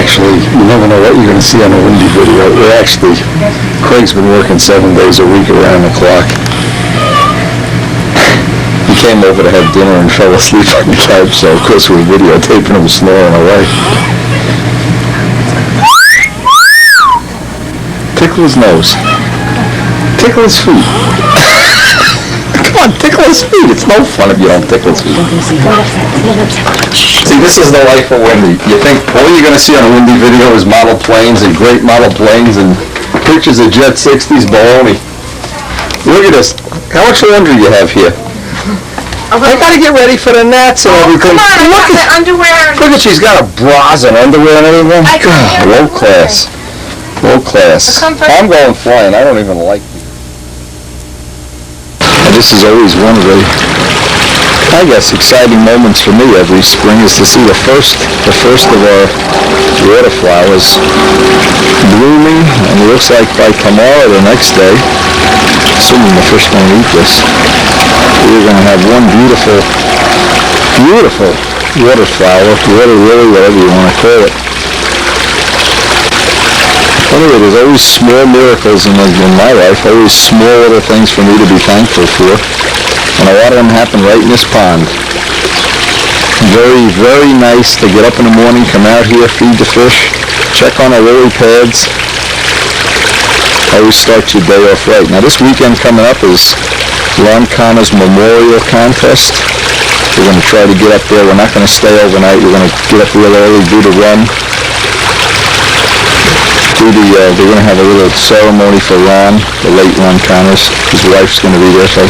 actually, you never know what you're going to see on a windy video. Craig's been working 7 days a week around the clock. He came over to have dinner and fell asleep on the couch, so of course we were videotaping him snoring away. Tickle his nose. Tickle his feet. Come on, tickle his feet. It's no fun if you don't tickle his feet. See, this is the life of Wendy. You think all you're going to see on a windy video is model planes and great model planes and pictures of Jett 60s baloney. Look at this. How much laundry do you have here? I got to get ready for the Nats and everything. Come on, look at underwear. Look at, she's got a bras and underwear and everything. God, low class. Low class. I'm going flying. I don't even like it. And this is always one of the, I guess, exciting moments for me every spring is to see the first of our water flowers blooming, and it looks like by tomorrow or the next day, assuming the fish don't eat this, we're going to have one beautiful, beautiful water flower, water lily, whatever you want to call it. Anyway, there's always small miracles in my life, always small little things for me to be thankful for. And a lot of them happen right in this pond. Very, very nice to get up in the morning, come out here, feed the fish, check on our lily pads. Always start your day off right. Now this weekend coming up is Ron Connor's Memorial Contest. We're going to try to get up there. We're not going to stay overnight. We're going to get up real early, do the run. They're going to have a little ceremony for Ron, the late Ron Connors. His wife's going to be there, so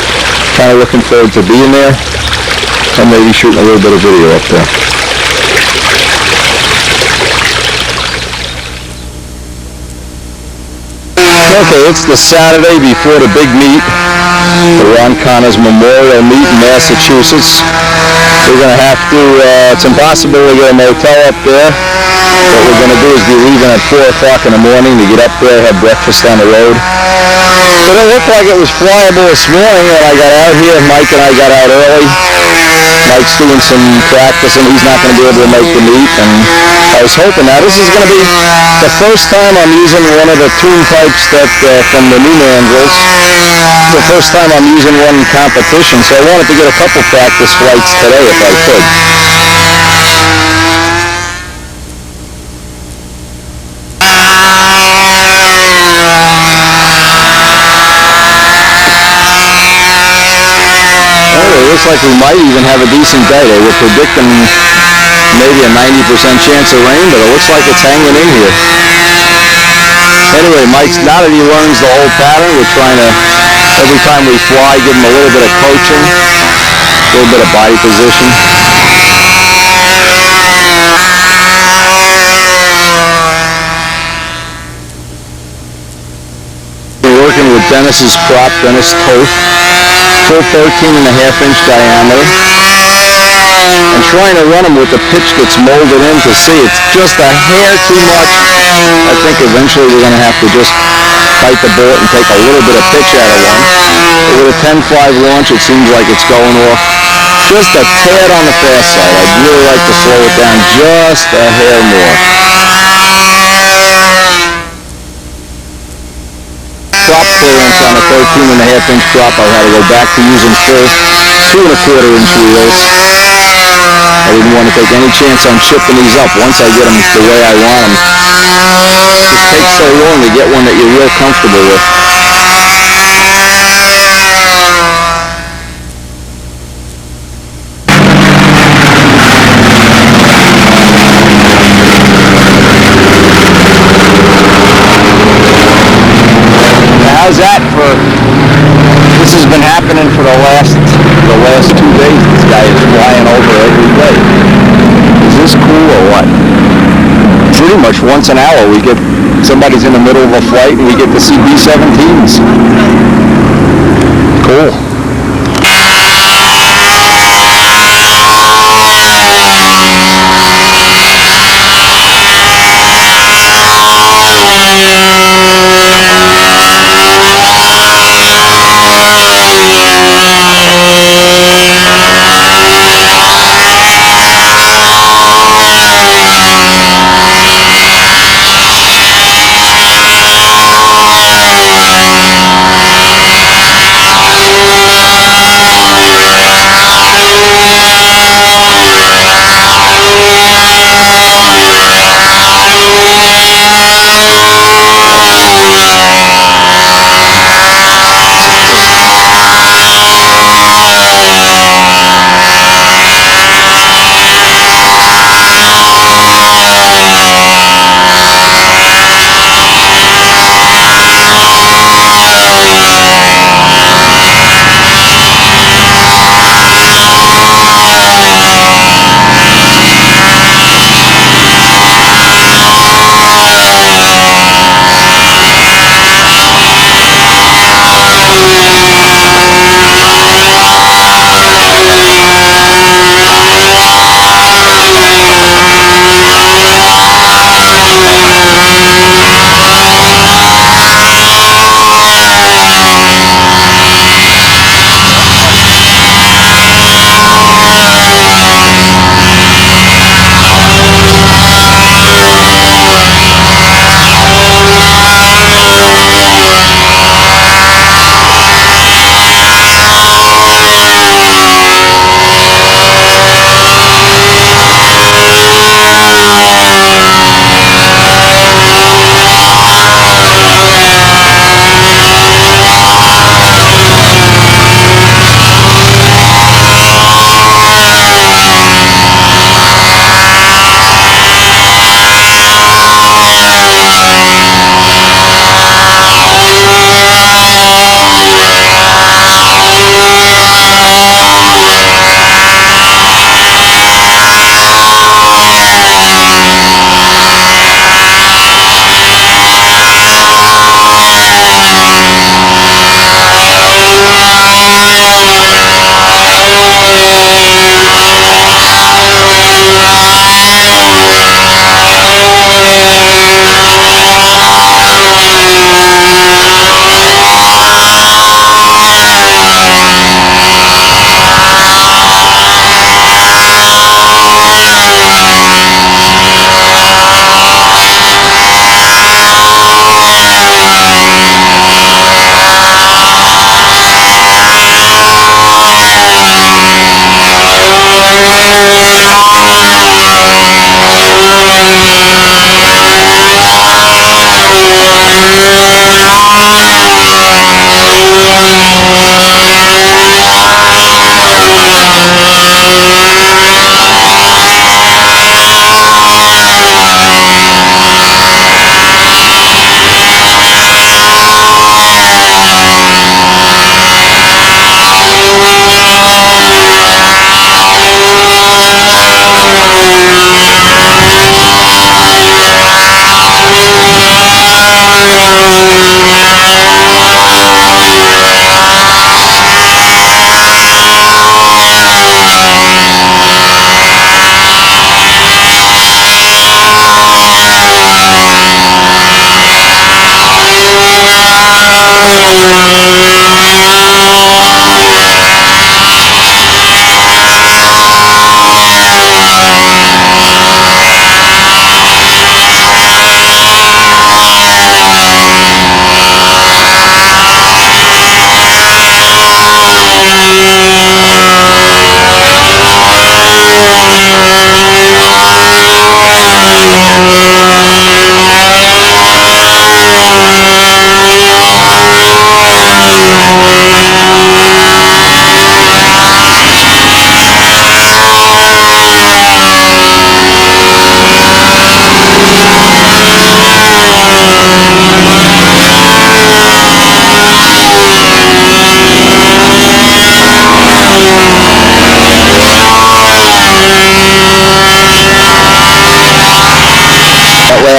kind of looking forward to being there and maybe shooting a little bit of video up there. Okay, it's the Saturday before the big meet, the Ron Connors Memorial Meet in Massachusetts. We're going to have to, it's impossible to get a motel up there. What we're going to do is be leaving at 4 o'clock in the morning to get up there, have breakfast on the road. But it looked like it was flyable this morning when I got out here. Mike and I got out early. Mike's doing some practicing. He's not going to be able to make the meet. And I was hoping, now this is going to be the first time I'm using one of the tune pipes that from the new mandrels. The first time I'm using one in competition, so I wanted to get a couple practice flights today if I could. Looks like we might even have a decent day. They were predicting maybe a 90% chance of rain, but it looks like it's hanging in here. Anyway, Mike's, now that he learns the whole pattern, we're trying to, every time we fly, give him a little bit of coaching, a little bit of body position. We're working with Dennis's prop, Dennis Toth. Full 13.5-inch diameter, and trying to run them with the pitch that's molded in to see it's just a hair too much. I think eventually we're going to have to just bite the bullet and take a little bit of pitch out of one. But with a 10.5 launch, it seems like it's going off just a tad on the fast side. I'd really like to slow it down just a hair more. Prop clearance on a 13.5-inch prop. I had to go back to using full 2.25-inch wheels. I didn't want to take any chance on chipping these up once I get them the way I want them. It just takes so long to get one that you're real comfortable with. How's that for, this has been happening for the last 2 days. This guy is flying over every day. Is this cool or what? Pretty much once an hour we get, somebody's in the middle of a flight and we get to see B-17s. Cool.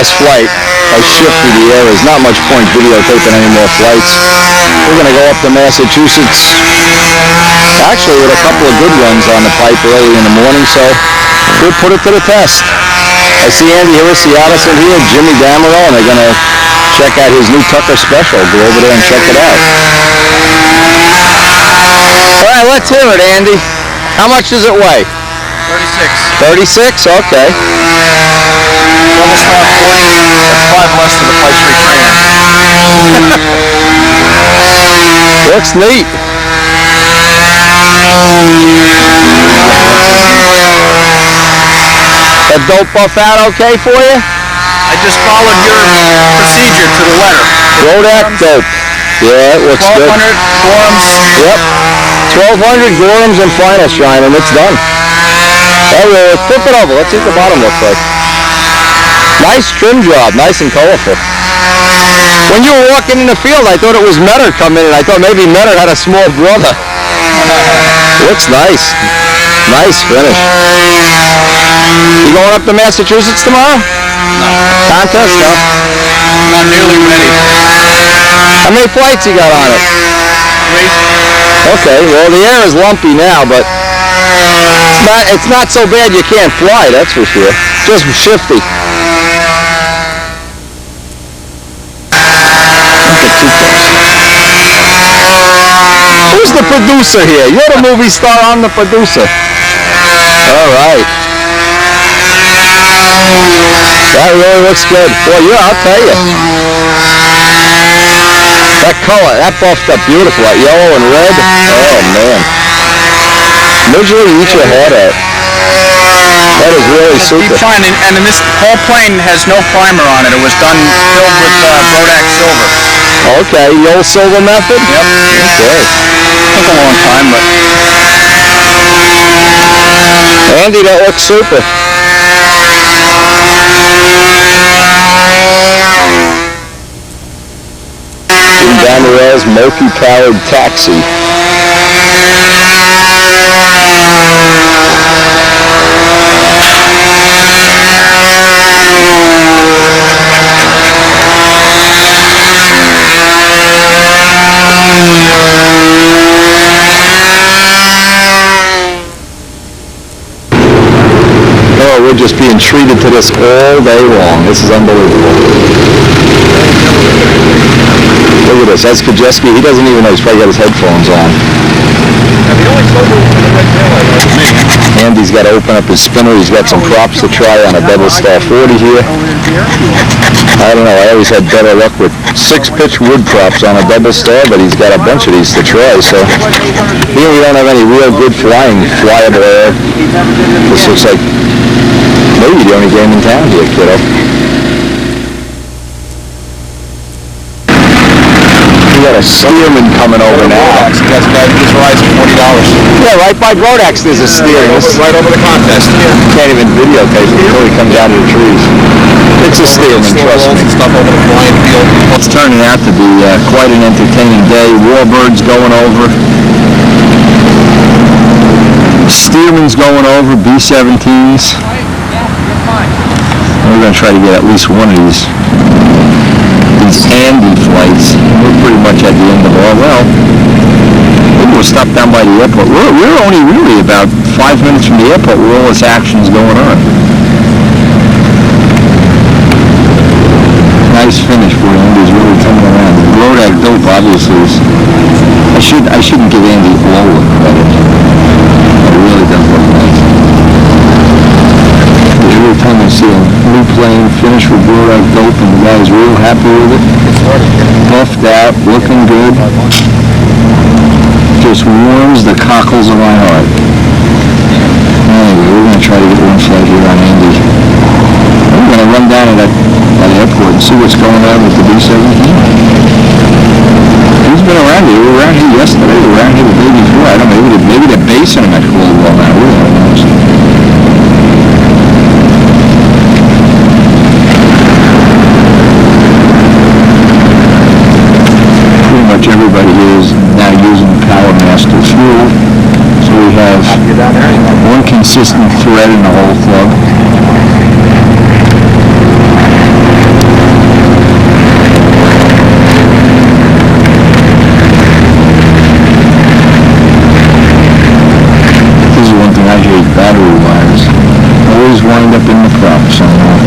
last flight. How shifty the air is. Not much point videotaping any more flights. We're going to go up to Massachusetts. Actually, with a couple of good ones on the pipe early in the morning, so we'll put it to the test. I see Andy Hirsi Addison here, Jimmy Damero, and they're going to check out his new Tucker special. Go over there and check it out. All right, let's hear it, Andy. How much does it weigh? 36. 36? Okay. Double star 40. That's 5 less than the Flight Street trainer. Looks neat. That dope buff out okay for you? I just followed your procedure to the letter. Rodak dope. Yeah, it looks good. 1,200 Gorhams. Yep. 1,200 Gorhams and final shine, and it's done. Hey, flip it over. Let's see what the bottom looks like. Nice trim job. Nice and colorful. When you were walking in the field, I thought it was Metter coming in. I thought maybe Metter had a small brother. Looks nice. Nice finish. You going up to Massachusetts tomorrow? No. Contest? No? Not nearly ready. How many flights you got on it? 3. Okay, well the air is lumpy now, but it's not so bad you can't fly, that's for sure. Just shifty. Who's the producer here? You're the movie star, I'm the producer. All right. That really looks good. Well, yeah, I'll tell you. That color, that buffed up beautiful. That yellow and red. Oh, man. Visually, you eat your head out. That is really super. Deep shine, and this whole plane has no primer on it. It was done filled with Rodak silver. Okay, the old silver method? Yep. Okay. Took a long time, but... Andy, that looks super. Jim Damerel's multi-powered taxi. We're just being treated to this all day long. This is unbelievable. Look at this. That's Kajeski. He doesn't even know. He's probably got his headphones on. Andy's got to open up his spinner. He's got some props to try on a double star 40 here. I don't know. I always had better luck with 6-pitch wood props on a double star, but he's got a bunch of these to try. So here we don't have any real good flyable air. This looks like maybe the only game in town here, kiddo. We got a Stearman coming over now. That's got his rise of $40. Yeah, right by Brodax there's a Stearman. This is right over the contest. Can't even videotape it until he comes out of the trees. It's a Stearman, trust me. Stuff over the flying field. It's turning out to be quite an entertaining day. Warbirds going over. Stearman's going over, B-17s. We're going to try to get at least one of these Andy flights. We're pretty much at the end of our, well, maybe we'll stop down by the airport. We're only really about 5 minutes from the airport where all this action's going on. Nice finish for Andy's really coming around. The Rodak dope obviously is, I shouldn't give Andy all the credit. It really does look nice. Every time I see a new plane finish with Rodak dope and the guy's real happy with it, buffed out, looking good, just warms the cockles of my heart. Anyway, we're going to try to get one flight here on Andy. We're going to run down to that airport and see what's going on with the B-17. He's been around here. We were around here yesterday. We were around here the day before. I don't know. Maybe they're basing him at Coldwell now. Who knows? Pretty much everybody here is now using Power Master fuel. So we have one consistent thread in the whole club. charge 8 battery wires always wind up in the crop somehow.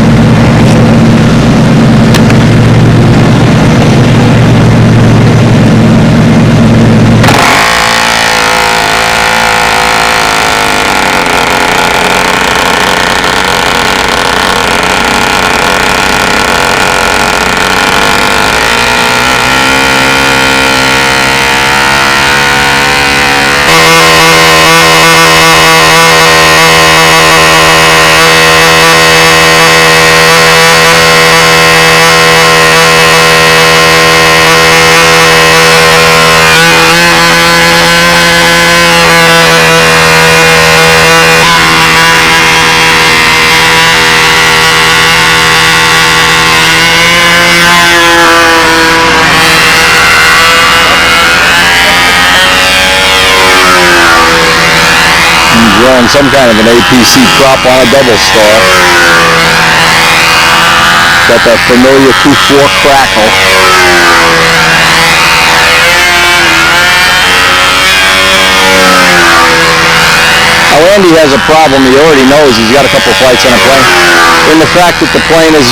Running some kind of an APC prop on a double star. Got that familiar 2-4 crackle. Now Andy has a problem. He already knows. He's got a couple flights on a plane. In the fact that the plane is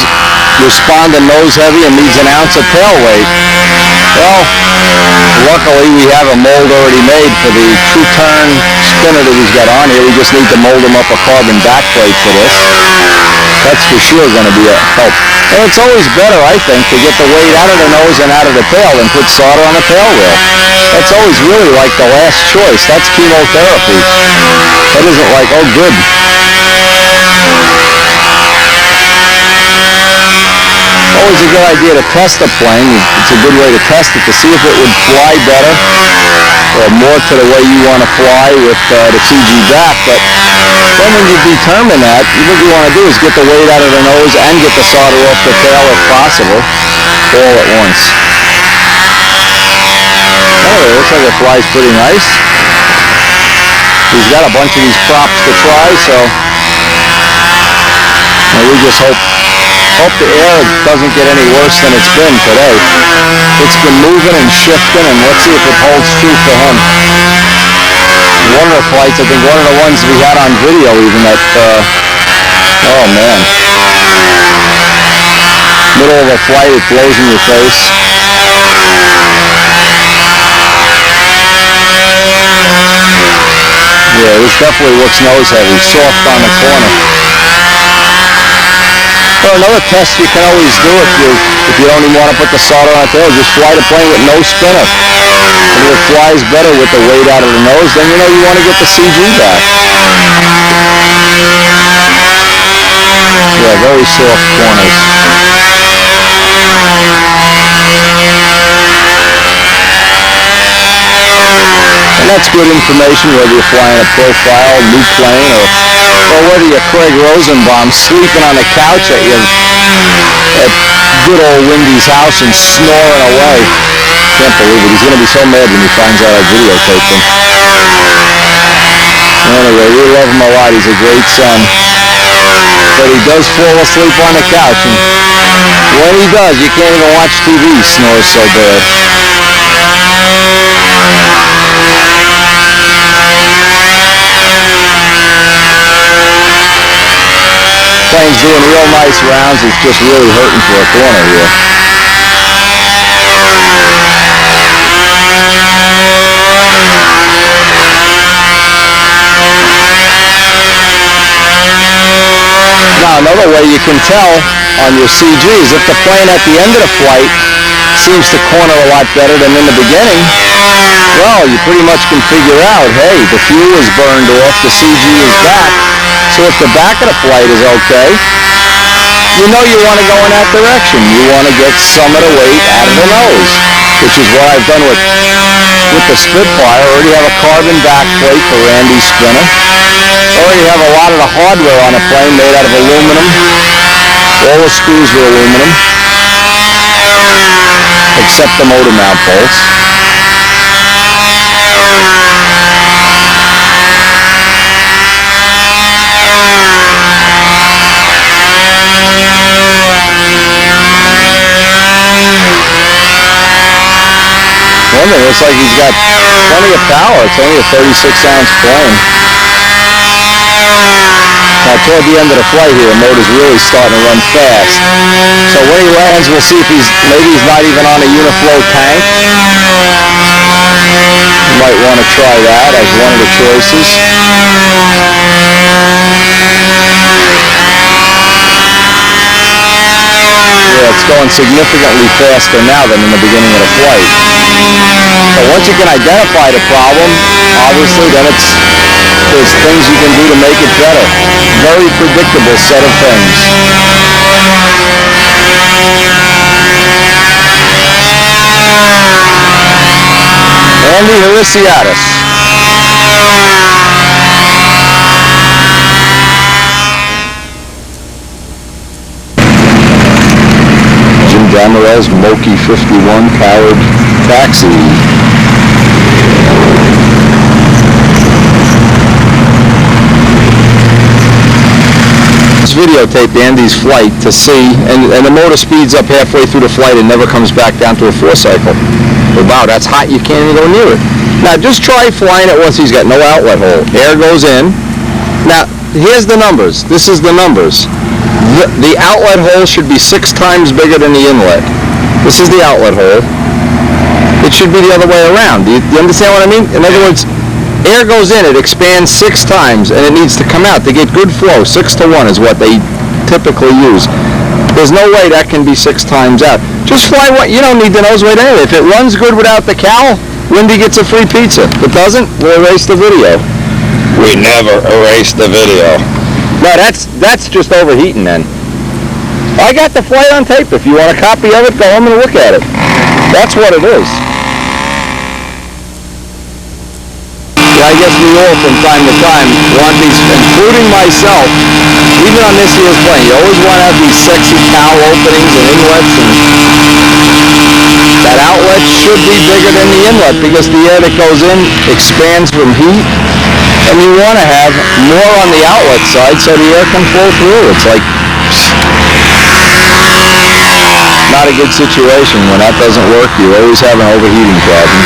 responding nose heavy and needs an ounce of tail weight. Well, luckily we have a mold already made for the true turn spinner that he's got on here. We just need to mold him up a carbon backplate for this. That's for sure going to be a help. And it's always better, I think, to get the weight out of the nose and out of the tail than put solder on the tail wheel. That's always really like the last choice. That's chemotherapy. That isn't like, oh good. Always a good idea to test a plane. It's a good way to test it to see if it would fly better or more to the way you want to fly with the CG back. But then when you determine that, what you want to do is get the weight out of the nose and get the solder off the tail if possible, all at once. Anyway, looks like it flies pretty nice. He's got a bunch of these props to try, so we just hope the air doesn't get any worse than it's been today. It's been moving and shifting, and let's see if it holds true for him. One of the flights, I think one of the ones we had on video even that, oh man. Middle of a flight, it blows in your face. Yeah, this definitely looks nose heavy, soft on the corner. Well, another test you can always do if you don't even want to put the solder on the tail, just fly the plane with no spinner. And if it flies better with the weight out of the nose, then you know you want to get the CG back. Yeah, very soft corners. And that's good information whether you're flying a profile, new plane, or whether you're Craig Rosenbaum sleeping on the couch at good old Wendy's house and snoring away. Can't believe it. He's going to be so mad when he finds out I videotaped him. Anyway, we love him a lot. He's a great son. But he does fall asleep on the couch. And when he does, you can't even watch TV. He snores so bad. Plane's doing real nice rounds. It's just really hurting for a corner here. Now another way you can tell on your CG is if the plane at the end of the flight seems to corner a lot better than in the beginning, well, you pretty much can figure out, hey, the fuel is burned off, the CG is back. So if the back of the flight is okay, you know you want to go in that direction. You want to get some of the weight out of the nose, which is what I've done with the Spitfire. I already have a carbon backplate for Randy's spinner. I already have a lot of the hardware on the plane made out of aluminum. All the screws are aluminum, except the motor mount bolts. It looks like he's got plenty of power. It's only a 36-ounce plane. Now toward the end of the flight here, the motor's really starting to run fast. So when he lands, we'll see if maybe he's not even on a Uniflow tank. You might want to try that as one of the choices. Yeah, it's going significantly faster now than in the beginning of the flight. But once you can identify the problem, obviously, then there's things you can do to make it better. Very predictable set of things. Andy Harisiadis. Jim Damarez, Moki 51, powered taxi. Videotape Andy's flight to see, and the motor speeds up halfway through the flight and never comes back down to a 4-cycle. Wow, that's hot, you can't even go near it. Now just try flying it once he's got no outlet hole. Air goes in. Now here's the numbers. This is the numbers. The outlet hole should be 6 times bigger than the inlet. This is the outlet hole. It should be the other way around. Do you understand what I mean? In other words, air goes in, it expands 6 times, and it needs to come out. To get good flow, 6-to-1 is what they typically use. There's no way that can be 6 times out. Just fly what you don't need the nose weight anyway. If it runs good without the cowl, Windy gets a free pizza. If it doesn't, we'll erase the video. We never erase the video. No, that's just overheating then. I got the flight on tape. If you want a copy of it, go home and look at it. That's what it is. I guess we all from time to time want these, including myself, even on this year's plane, you always want to have these sexy cowl openings and inlets, and that outlet should be bigger than the inlet because the air that goes in expands from heat, and you want to have more on the outlet side so the air can flow through. It's like not a good situation when that doesn't work. You always have an overheating problem.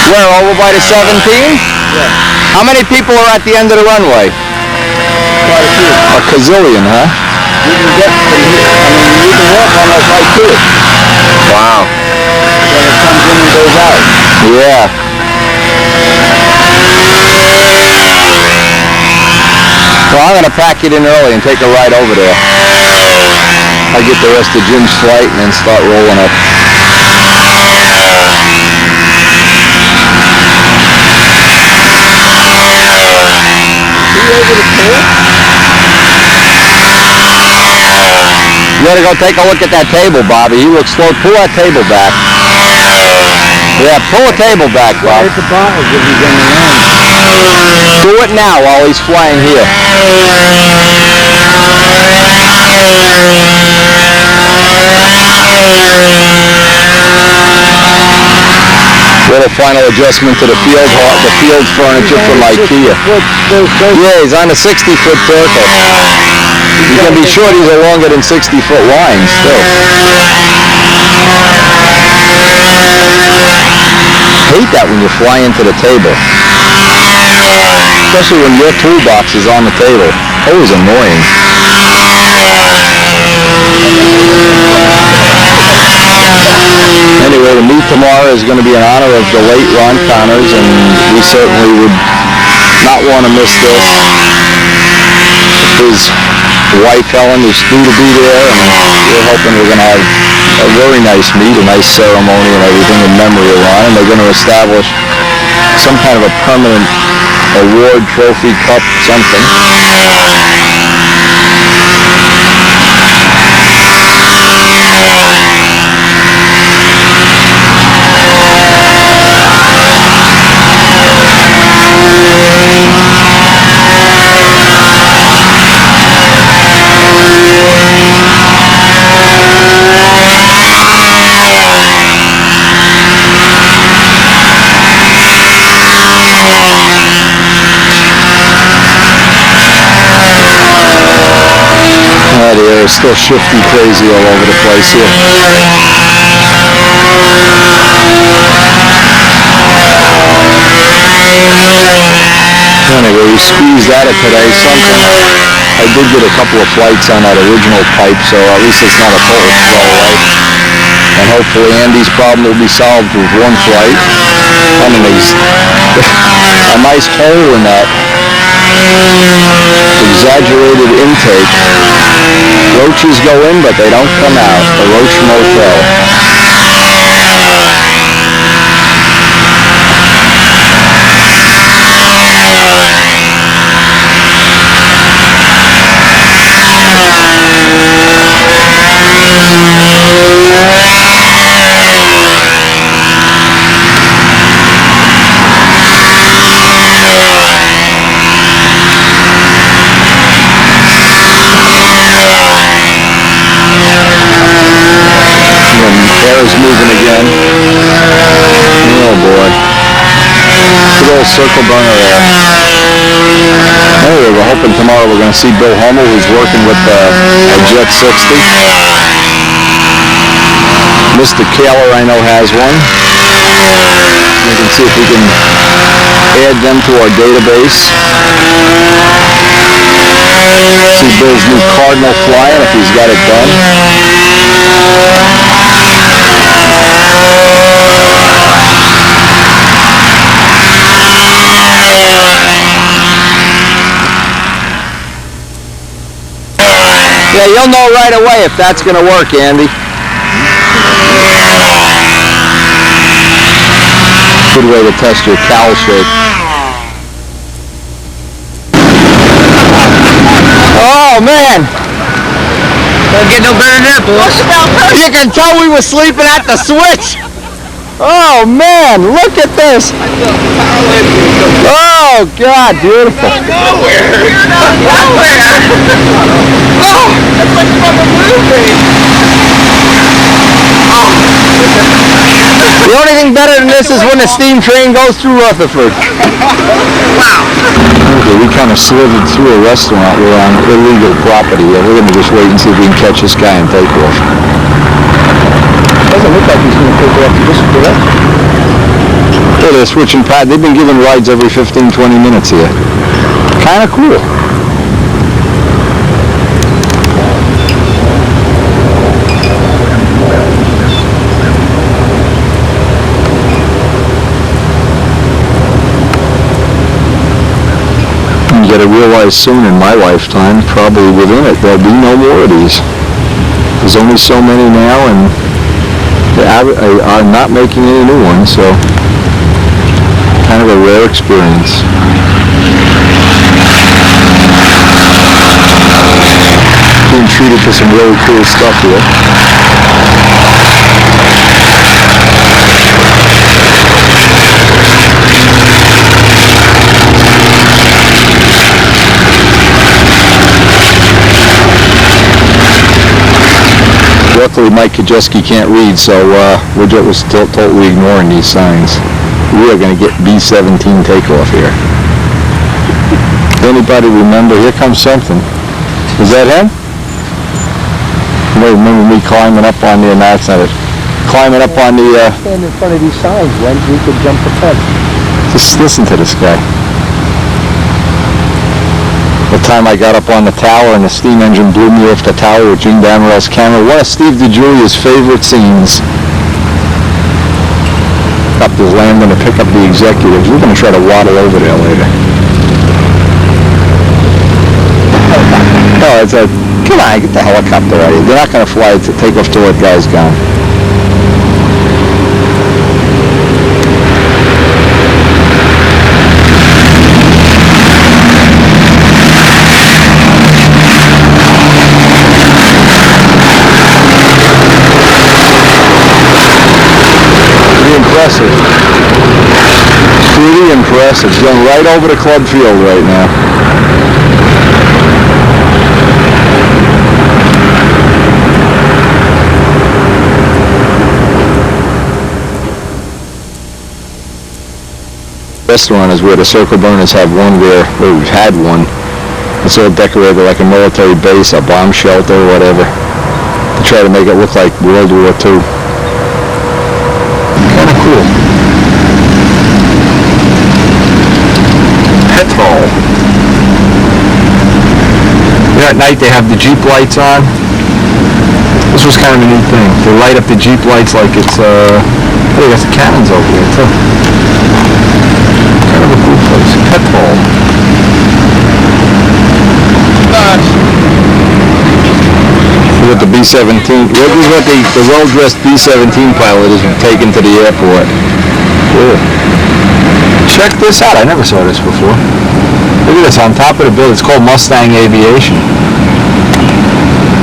Where, over by the 17? Yeah. How many people are at the end of the runway? Quite a few. A gazillion, huh? You can get from here. You can walk almost right to it. Wow. Then it comes in and goes out. Yeah. Well, I'm going to pack it in early and take a ride over there. I'll get the rest of Jim's flight and then start rolling up. You gotta go take a look at that table, Bobby. He looks slow. Pull that table back. Yeah, pull a table back, Bob. Hit the bottles if he's going to land. Do it now while he's flying here. Little final adjustment to the field furniture from IKEA. Yeah, he's on a 60-foot circle. You can be sure these are longer than 60-foot lines still. I hate that when you fly into the table. Especially when your toolbox is on the table. Always annoying. Anyway, the meet tomorrow is going to be in honor of the late Ron Connors, and we certainly would not want to miss this. His wife Helen is due to be there, and we're hoping we're going to have a very nice meet, a nice ceremony and everything in memory of Ron, and they're going to establish some kind of a permanent award, trophy, cup, something. we're still shifty crazy all over the place here. Anyway, we squeezed out of today something. I did get a couple of flights on that original pipe, so at least it's not a total throwaway. And hopefully Andy's problem will be solved with one flight. I mean, there's a nice hole in that exaggerated intake. Roaches go in, but they don't come out. The Roach Motel. Air is moving again. Oh boy. Good old circle burner there. Anyway, we're hoping tomorrow we're going to see Bill Hummel, who's working with a Jett 60. Mr. Kaler, I know, has one. We can see if we can add them to our database. See Bill's new Cardinal flying, if he's got it done. Yeah, you'll know right away if that's going to work, Andy. Good way to test your cowl shape. Oh, man. Don't get no better than that, boss. You can tell we were sleeping at the switch. Oh, man, look at this. Oh, God, beautiful. Nowhere. Oh, that's like from a movie. The only thing better than this is when the steam train goes through Rutherford. Wow. Okay, we kind of slithered through a restaurant. We're on illegal property. We're going to just wait and see if we can catch this guy and take off. Doesn't look like he's going to take off this direct. Yeah, they're switching paths. They've been giving rides every 15-20 minutes here. Kind of cool. You got to realize soon in my lifetime, probably within it, there'll be no more of these. There's only so many now, and they are not making any new ones, so kind of a rare experience. Being treated to some really cool stuff here. Luckily, Mike Kajeski can't read, so we're just totally ignoring these signs. We are going to get B-17 takeoff here. Anybody remember? Here comes something. Is that him? You remember me climbing up on the, that's not it. Climbing up on the... Stand in front of these signs when we could jump the fence. Just listen to this guy. The time I got up on the tower and the steam engine blew me off the tower with Gene Damerel's camera. One of Steve DeGiulia's favorite scenes. Up to landing to pick up the executives. We're going to try to waddle over there later. Oh, it's a... Come on, get the helicopter out of here. They're not going to fly to take off till that guy's gone. Impressive. Pretty impressive. It's going right over the club field right now. Restaurant is where the circle burners have one where we've had one It's all decorated like a military base, a bomb shelter, or whatever. To try to make it look like World War II. Kind of cool. Petrol. You know, at night they have the Jeep lights on. This was kind of a neat thing. They light up the Jeep lights like it's, oh, they got the cannons over here too. Kind of a cool place. Petrol. With the B-17. This is what the well-dressed B-17 pilot is taken to the airport. Cool. Check this out. I never saw this before. Look at this on top of the building. It's called Mustang Aviation.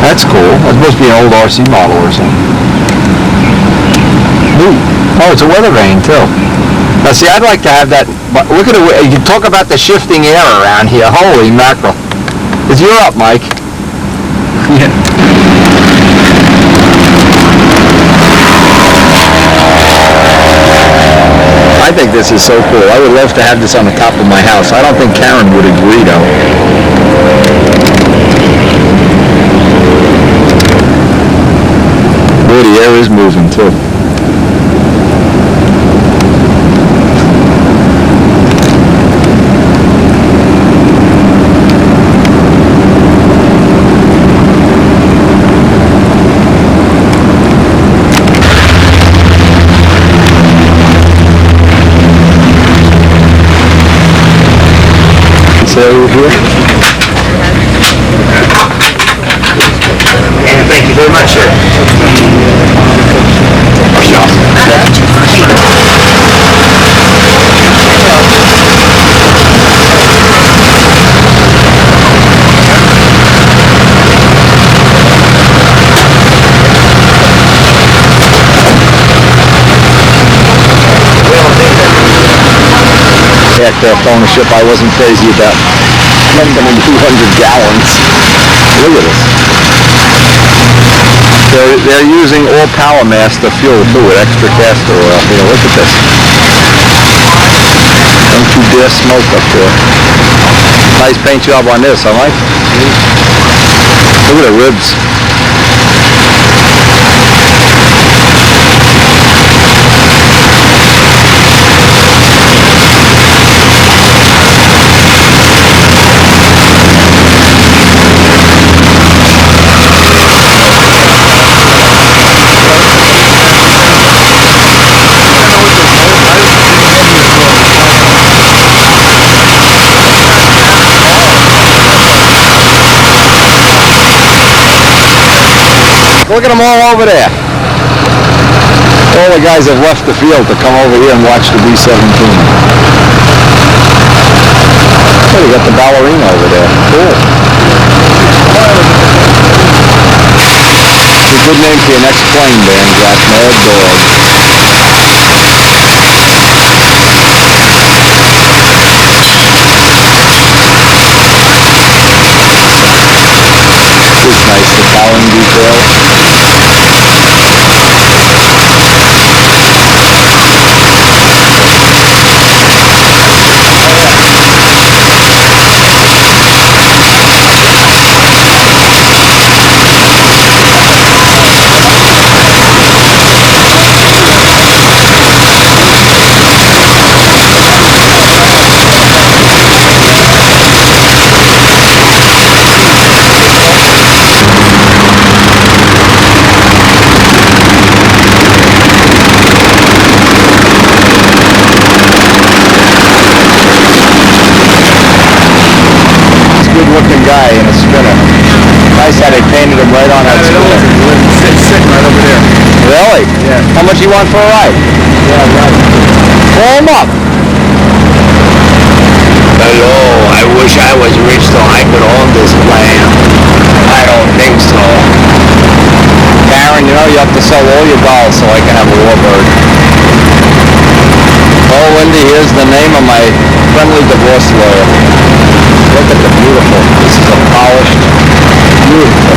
That's cool. That must be an old RC model or something. Ooh. Oh, it's a weather vane too. Now see, I'd like to have that. Look at it. You talk about the shifting air around here. Holy mackerel. You're up, Mike. Yeah. I think this is so cool. I would love to have this on the top of my house. I don't think Karen would agree though. Boy, the air is moving too. Over here. And thank you very much, sir. Aircraft ownership I wasn't crazy about. 200 gallons. Look at this. They're using all Power Master fuel too with extra castor oil. Here, look at this. Don't you dare smoke up there. Nice paint job on this, I like. Look at the ribs. Look at them all over there. All the guys have left the field to come over here and watch the B-17. Oh, you got the ballerina over there. Cool. It's a good name for your next plane, Dan Jack. Mad Dog. It's nice, the bowing detail. Looking guy in a spinner. Nice how they painted him right on that spinner. It's sitting right over there. Really? Yeah. How much you want for a ride? Yeah, right. Pull him up. Hello, I wish I was rich so I could own this plane. I don't think so. Karen, you know you have to sell all your dolls so I can have a Warbird. Oh, Lindy, here's the name of my friendly divorce lawyer. Look at the beautiful. This is a polished, beautiful.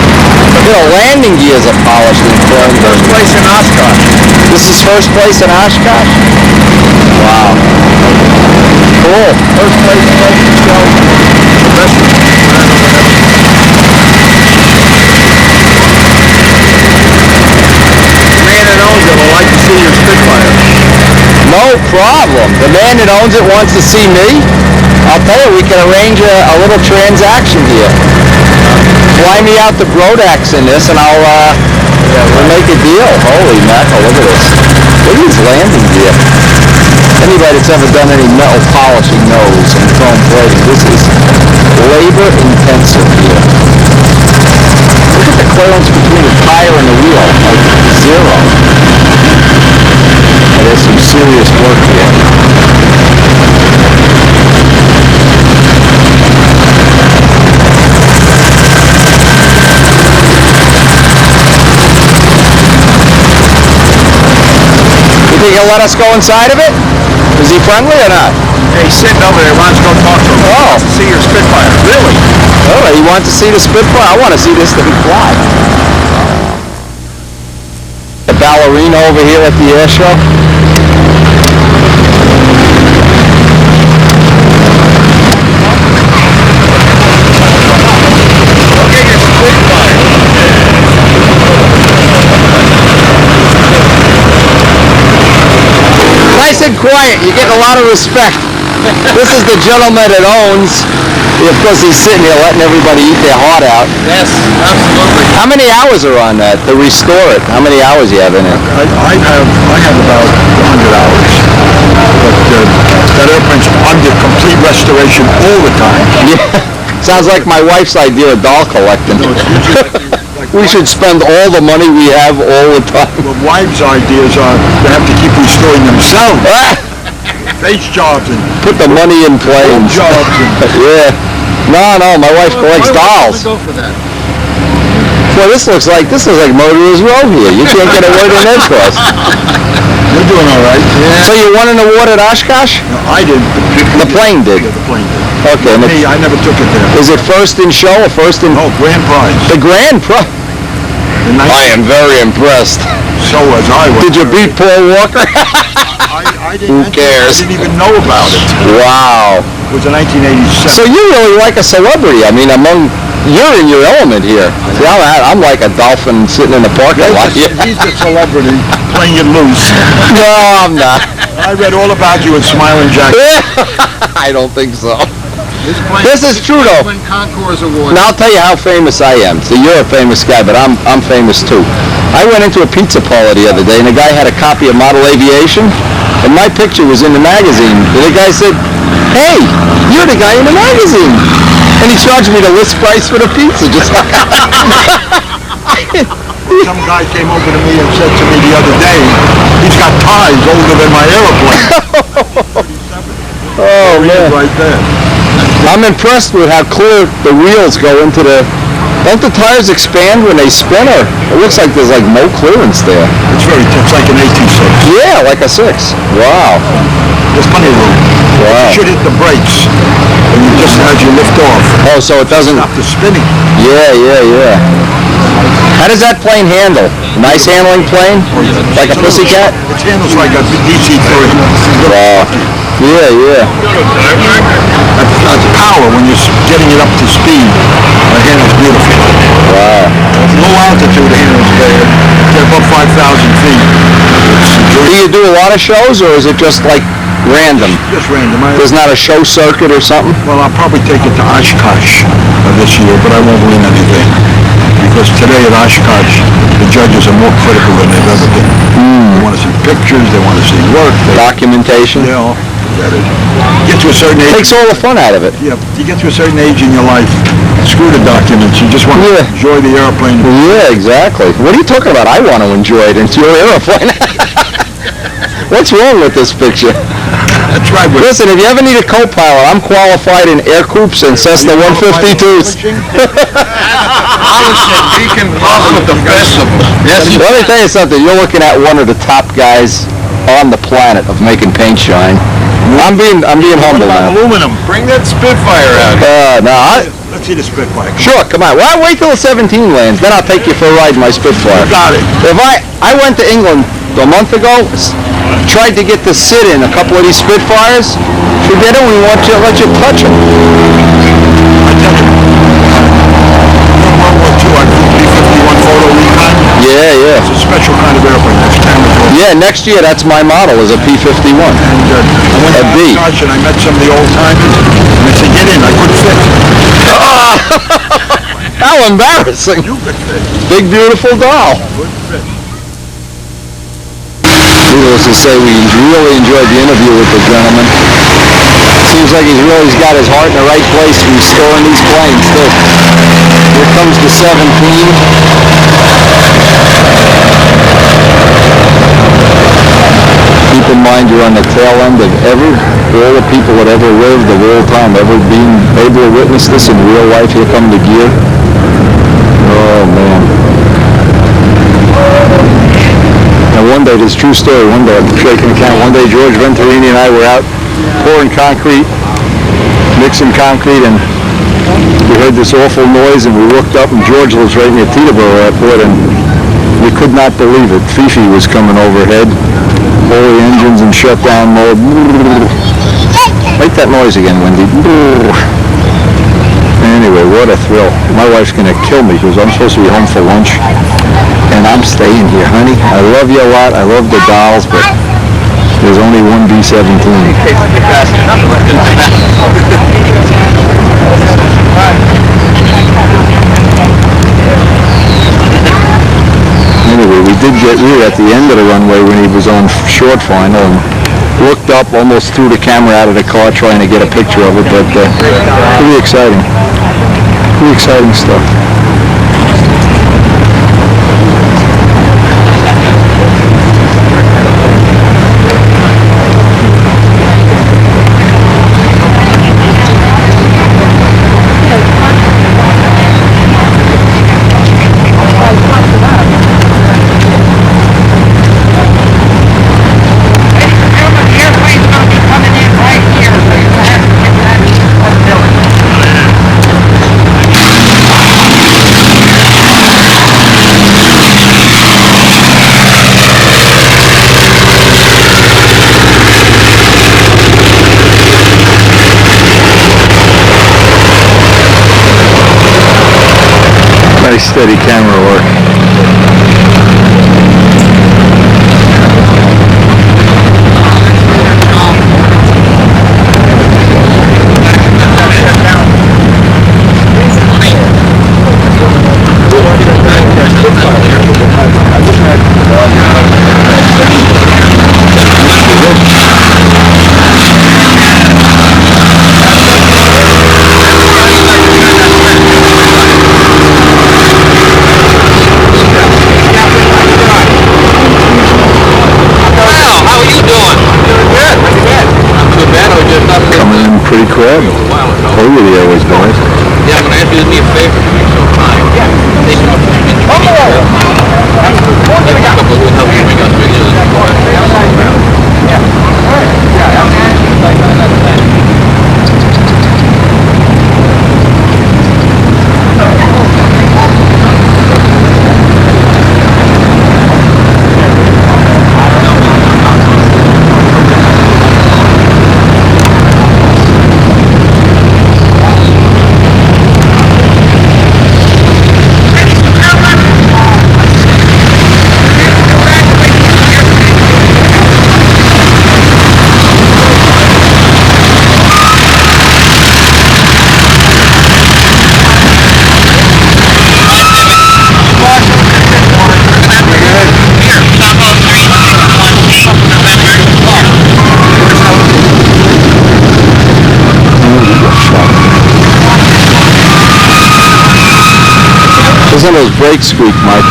Look at the landing gears are polished and firm. First place in Oshkosh. This is first place in Oshkosh? Wow. Cool. First place in Oshkosh. problem. The man that owns it wants to see me. I'll tell you, we can arrange a little transaction here. Fly me out to Brodax in this, and we'll make a deal. Holy mackerel, look at this. Look at this landing gear. Anybody that's ever done any metal polishing knows and chrome plating, this is labor intensive here. Look at the clearance between the tire and the wheel, like zero. There's some serious work here. You think he'll let us go inside of it? Is he friendly or not? Hey, he's sitting over there. Why don't you go talk to him? He wants to see your Spitfire. Really? Oh, he wants to see the Spitfire? I want to see this thing fly. The ballerina over here at the air show. Nice and quiet. You're getting a lot of respect. This is the gentleman that owns. Of course, he's sitting here letting everybody eat their heart out. Yes, absolutely. How many hours are on that to restore it? How many hours you have in it? I have about 100 hours. But that airplane's under complete restoration all the time. Yeah. Sounds like my wife's idea of doll collecting. No, it's usually like We should spend all the money we have all the time. Well, wives' ideas are they have to keep restoring themselves. Face jobs and Put the money in planes. jobs and Yeah. No, my wife collects dolls. Go for that. Well, this looks like Murderer's Row here. You can't get a word in edgewise. they're doing all right. So you won an award at Oshkosh? No, I did. The plane did. Yeah, the plane did. Okay. And Me, I never took it there. is it first in show or first in... No, grand prize. The grand prize? The night- I am very impressed. So was I. Did you beat Paul Walker? I didn't Who enter it. cares? I didn't even know about it. Wow. It was in 1987. So you really like a celebrity. I mean, you're in your element here. See, I'm like a dolphin sitting in the parking lot. He's the celebrity playing it loose. No, I'm not. I read all about you in Smiling Jack. I don't think so. This is true, though. Win Concours Award. Now I'll tell you how famous I am. So you're a famous guy, but I'm famous too. I went into a pizza parlor the other day, and the guy had a copy of Model Aviation, and my picture was in the magazine. And the guy said, "Hey, you're the guy in the magazine," and he charged me the list price for the pizza. Just like Some guy came over to me and said to me the other day, he's got ties older than my airplane. Oh man, Right there. I'm impressed with how clear the wheels go into the. Don't the tires expand when they spin, or it looks like there's like no clearance there? It's like an AT6. Yeah, like a 6. Wow. There's plenty of room. Wow. You should hit the brakes and you just as you lift off. Oh, so it doesn't. Stop the spinning. Yeah. How does that plane handle? Nice handling plane? Like a pussycat? It handles like a DC-3. Wow. Yeah. That's power when you're getting it up to speed. It handles beautifully. Wow. Low altitude handles there. Get above 5,000 feet. Do you do a lot of shows, or is it just like random? Just random. There's not a show circuit or something? Well, I'll probably take it to Oshkosh this year, but I won't win anything. Because today at Oshkosh, the judges are more critical than they've ever been. They want to see pictures, they want to see work. Documentation? You get to a certain age. Takes all the fun out of it. Yeah, you get to a certain age in your life, screw the documents, you just want to enjoy the airplane. Yeah, exactly. What are you talking about? I want to enjoy it. It's your airplane. What's wrong with this picture? That's right. Listen, if you ever need a co-pilot, I'm qualified in air coups and Cessna 152s. He can follow with the best of them. Yes. Let me tell you something. You're looking at one of the top guys on the planet of making paint shine. I'm being humble now. Aluminum. Bring that Spitfire out. Let's see the Spitfire. Sure, come on. Well, wait till the 17 lands, then I'll take you for a ride in my Spitfire. You got it. If I went to England a month ago, tried to get to sit in a couple of these Spitfires, they don't even let you touch them. I tell you, World War II, I flew B-51 photo Wheaton. Yeah. It's a special kind of airplane. That's camera. Yeah, next year that's my model is a P51. And I went A to B. Oshkosh and I met some of the old timers, and I said, get in, I couldn't fit. How embarrassing. You could fit. Big, beautiful doll. Couldn't fit. Needless to say, we really enjoyed the interview with the gentleman. Seems like he's got his heart in the right place restoring these planes, too. Here comes the 17. Keep in mind you're on the tail end of all the people that ever lived of all time, ever being able to witness this in real life. Here come the gear. Oh, man. Now one day, this true story, one day, I'm shaking the count, one day George Venturini and I were out pouring concrete, mixing concrete, and we heard this awful noise, and we looked up, and George lives right near Teterboro Airport, and we could not believe it. Fifi was coming overhead, all the engines in shutdown mode. Make that noise again, Wendy. Anyway, what a thrill. My wife's going to kill me because I'm supposed to be home for lunch, and I'm staying here, honey. I love you a lot. I love the dolls, but there's only one B-17. Anyway, we were at the end of the runway when he was on short final and looked up, almost threw the camera out of the car trying to get a picture of it, but pretty exciting. Pretty exciting stuff. Nice steady camera work. Pretty crowded. Over the airways, guys. Yeah, I'm going to ask you to do me a favor. So fine. Yeah. They can help you bring us pictures. Listen to those brakes squeak, Mike.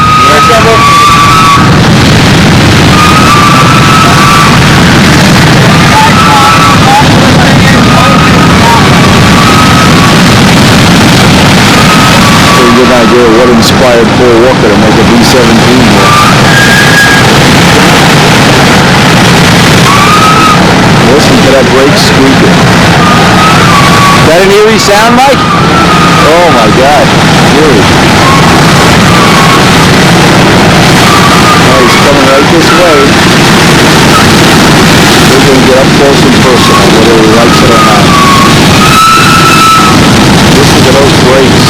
So you get an idea of what inspired Paul Walker to make a B-17 here. Listen to that brake squeaking. Is that an eerie sound, Mike? Oh my God, eerie. Oh, he's coming right this way. We're going to get up close and personal, whether he likes it or not. Listen to those brakes.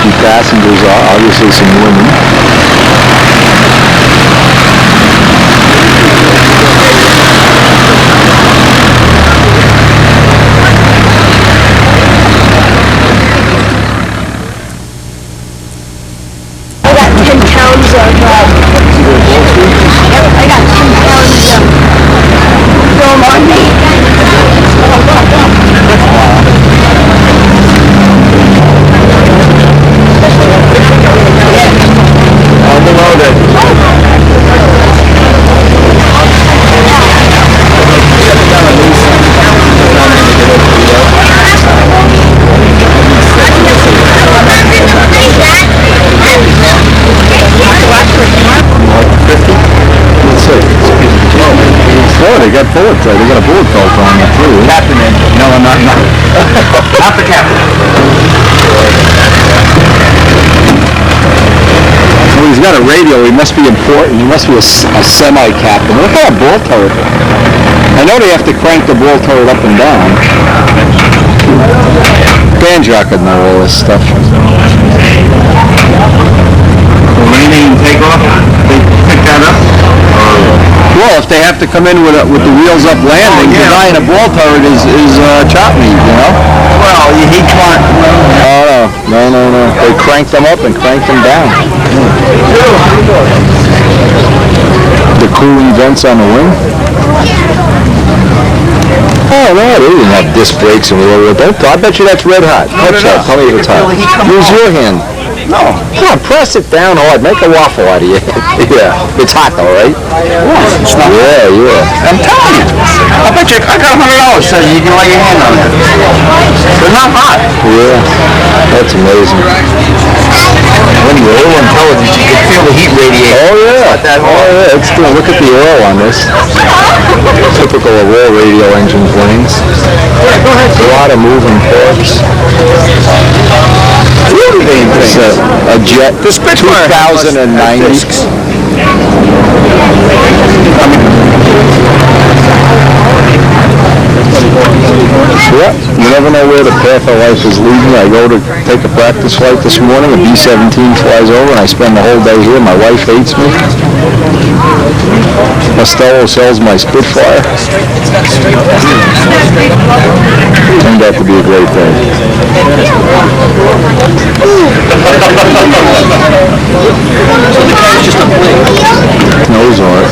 few passengers, obviously some women. I got 10 pounds of, yep, I got 10 pounds of film on me. Oh, they got bullets. They got a bullet filter on it too. Captain in. No, not the captain. Well, he's got a radio. He must be important. He must be a semi-captain. Look at that bull turret. I know they have to crank the bull turret up and down. Banjo could know all this stuff. Landing and takeoff, they pick that up? Well, if they have to come in with the wheels up landing, design a ball turret is chop meat, you know? Well, each one. Oh, no. They crank them up and crank them down. The cooling vents on the wing. Oh, no, they didn't have disc brakes and wheel. I bet you that's red hot. Touch that. Tell me if it's hot. Use your hand. No. Come on, press it down hard. Make a waffle out of you. Yeah. It's hot though, right? It's not. Yeah. I'm telling you. I bet you, I got $100 so you can lay your hand on it. They're not hot. Yeah. That's amazing. When you were on television, you could feel the heat radiate. Oh yeah. It's good. Look at the oil on this. Typical of all radio engine planes. A lot of moving parts. It's a Jett. The Spitfire 2090. Yep, you never know where the path of life is leading. I go to take a practice flight this morning, a B-17 flies over, and I spend the whole day here. My wife hates me. Costello sells my Spitfire. Turned out to be a great thing. Those are it.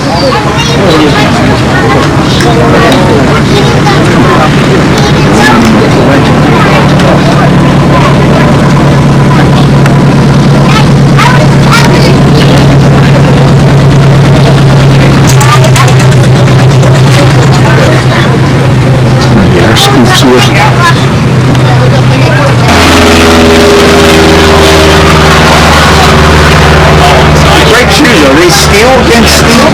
Brake shoes, are they steel against steel?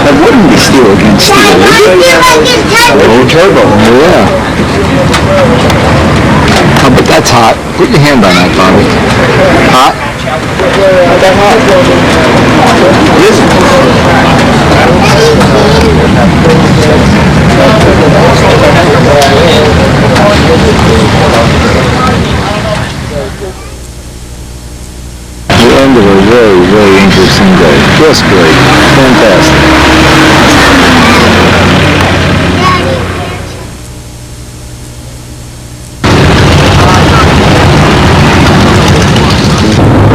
That wouldn't be steel against steel, would it? Little turbo, yeah. Oh, but that's hot. Put your hand on that, Bobby. Hot? Not that hot. Is it? The end of a very, very interesting day. Just great. Fantastic.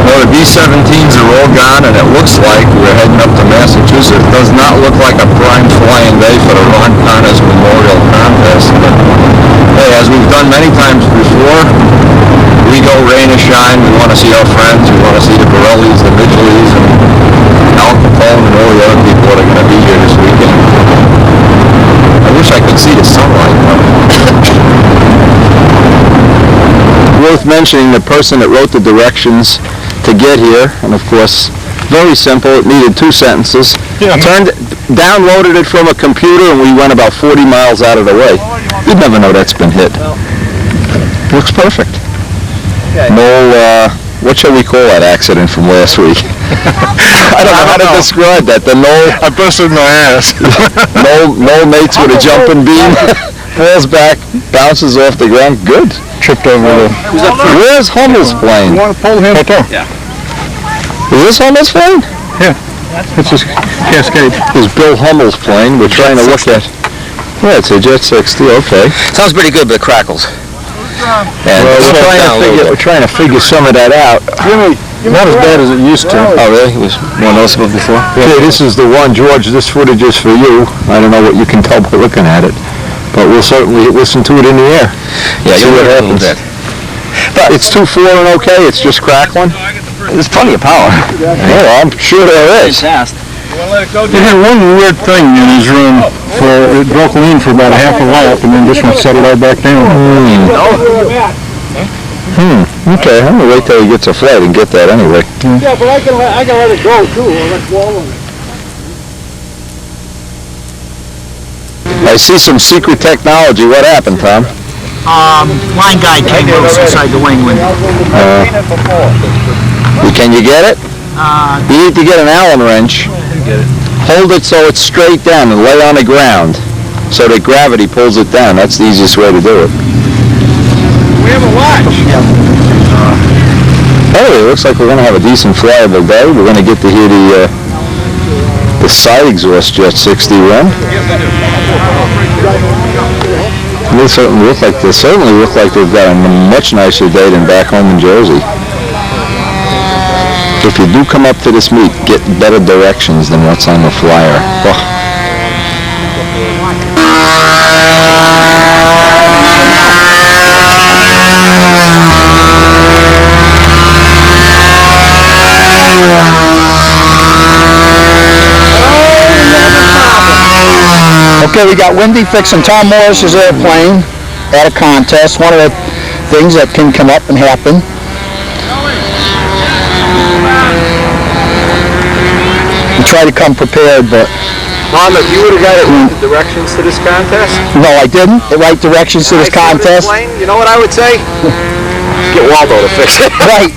Well, the B-17s are all gone, and it looks like we're heading up to Massachusetts. It does not look like a prime flying day for the Ron Connors Memorial Contest. But, hey, as we've done many times before, we go rain or shine. We want to see our friends. We want to see the Borellis, the Midgeleys, and Al Capone, and all the other people that are going to be here this weekend. I wish I could see the sunlight. Worth mentioning, the person that wrote the directions to get here, and of course, very simple. It needed 2 sentences. Downloaded it from a computer, and we went about 40 miles out of the way. You'd never know that's been hit. Looks perfect. No what shall we call that accident from last week? I don't know how to describe that. The I busted my ass. Noel mates with a jumping beam, falls back, bounces off the ground. Good. Tripped over the... Where's Hummel's plane? You want to pull him? Right there. Yeah. Is this Hummel's plane? Yeah. It's just Cascade. This is Bill Hummel's plane. We're trying to look at... Yeah, it's a Jett 60, okay. Sounds pretty good, but it crackles. And we're trying to figure some of that out. Not as bad as it used to. Oh, really? It was more noticeable before? Okay, this is the one, George. This footage is for you. I don't know what you can tell by looking at it, but we'll certainly listen to it in the air. Yeah, see what happens. But it's 2.4 and okay. It's just crackling. There's plenty of power. Yeah, I'm sure there is. He had one weird thing in his room. It broke lean for about a half a lap, and then just went settled right back down. Okay, I'm gonna wait till he gets a flight and get that anyway. Yeah, but I can let it go too. I'll let wall on it. I see some secret technology. What happened, Tom? Line guide came loose inside the wing window. Can you get it? You need to get an Allen wrench. Hold it so it's straight down and lay on the ground so that gravity pulls it down. That's the easiest way to do it. We have a watch. Anyway, it looks like we're going to have a decent flyable day. We're going to get to hear the side exhaust Jett 60 run. They certainly look like they've got a much nicer day than back home in Jersey. If you do come up to this meet, get better directions than what's on the flyer. Oh. Okay, we got Wendy fixing Tom Morris's airplane at a contest. One of the things that can come up and happen. We try to come prepared, but... Mom, if you would have got it right directions to this contest? No, I didn't. The right directions to this contest. You know what I would say? Get Waldo to fix it. Right.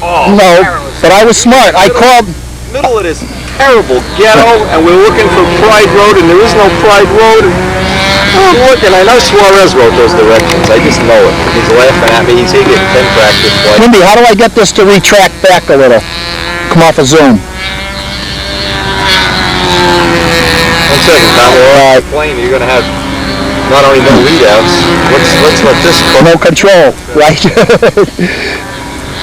Oh, No, but I was smart. I called... middle of this terrible ghetto, and we're looking for Pride Road, and there is no Pride Road. I'm looking, I know Suarez wrote those directions. I just know it. He's laughing at me. He's here getting 10 practice flights. Wendy, how do I get this to retract back a little? Come off of zoom. 1 second, Tom. We're on the plane. You're going to have not only no readouts. Let's let this cook. No control, right?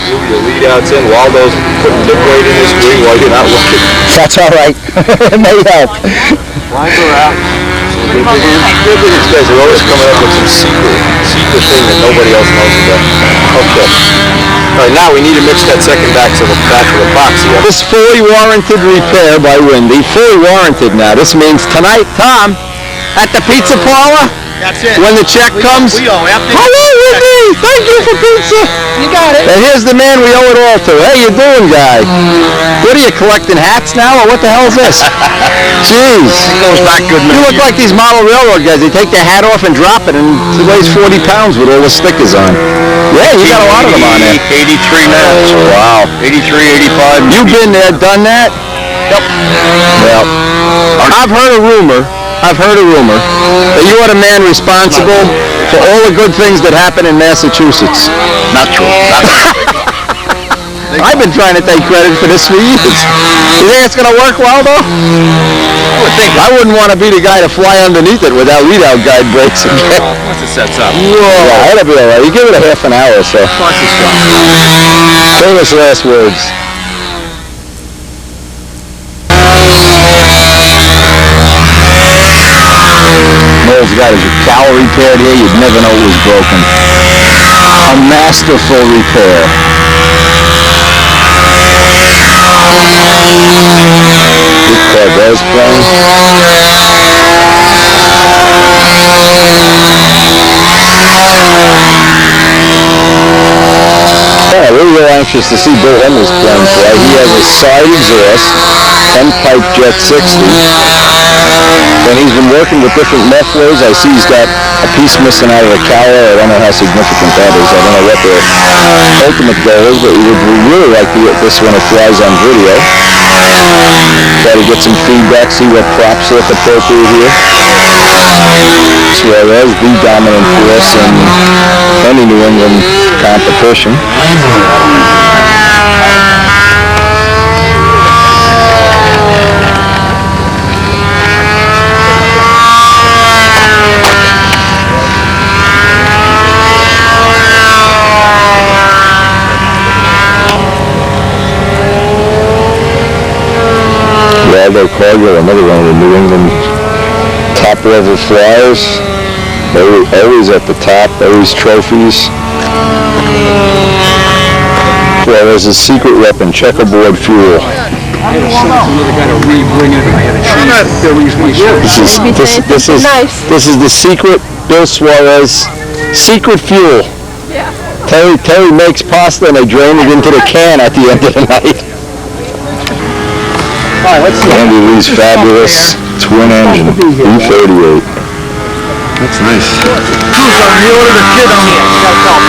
Move your leadouts in. Waldo's putting lip weight in his wing while you're not looking. That's all right. It may help. Lines are out. These guys are always coming up with some secret thing that nobody else knows about. Okay. All right, now we need to mix that second back to the epoxy. This fully warranted repair by Wendy. Fully warranted now. This means tonight, Tom, at the pizza parlor, That's it. when the check comes. We owe after. Hello, Wendy! Thank you for pizza! You got it. And here's the man we owe it all to. How you doing, guy? What are you, collecting hats now, or what the hell is this? Jeez. It goes back good. You look like these model railroad guys. They take their hat off and drop it, and it weighs 40 pounds with all the stickers on. Yeah, you got a lot of them on there. 83 knots. Wow. 83, 85. You've been there, done that? Yep. Well, I've heard a rumor that you are the man responsible for all the good things that happen in Massachusetts. Not true. I've been trying to take credit for this for years. You think it's going to work well, though? I wouldn't want to be the guy to fly underneath it without readout guide brakes again. Once it sets up. Yeah, that'll be all right. You give it a half an hour or so. Famous last words. Noel's got his cowl repaired here. You'd never know it was broken. A masterful repair. Good those planes. Yeah, we're real anxious to see Bill Henry's plane fly. He has a side exhaust, 10-pipe Jett 60. And he's been working with different mufflers. I see he's got a piece missing out of the cowl. I don't know how significant that is. I don't know what the ultimate goal is, but we would really like to get this when it flies on video. Try to get some feedback, see what props look appropriate here. Suarez, the dominant force in any New England competition. Cargill, another one of the New England top-level flyers. Always at the top, always trophies. Well, there's a secret weapon, checkerboard fuel. This is the secret Bill Suarez secret fuel. Yeah. Terry makes pasta and they drain it into the can at the end of the night. Andy Lee's fabulous twin engine B38. That's nice. You ordered a kid on me.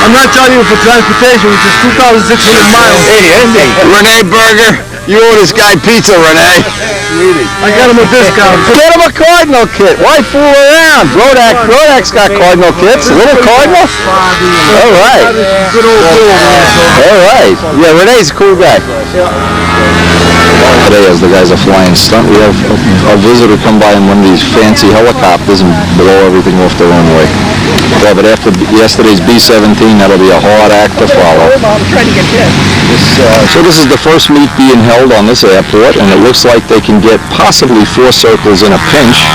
I'm not telling you for transportation, which is 2,600 miles. Hey, Renee Berger, you owe this guy pizza, Renee. I got him a discount. Get him a Cardinal kit. Why fool around? Rodak's got Cardinal kits. A little Cardinal? All right. Good old Bill, man. All right. Yeah, Renee's a cool guy. Today, as the guys are flying stunt, we have a visitor come by in one of these fancy helicopters and blow everything off the runway. Yeah, but after yesterday's B-17, that'll be a hard act to follow. So this is the first meet being held on this airport, and it looks like they can get possibly 4 circles in a pinch.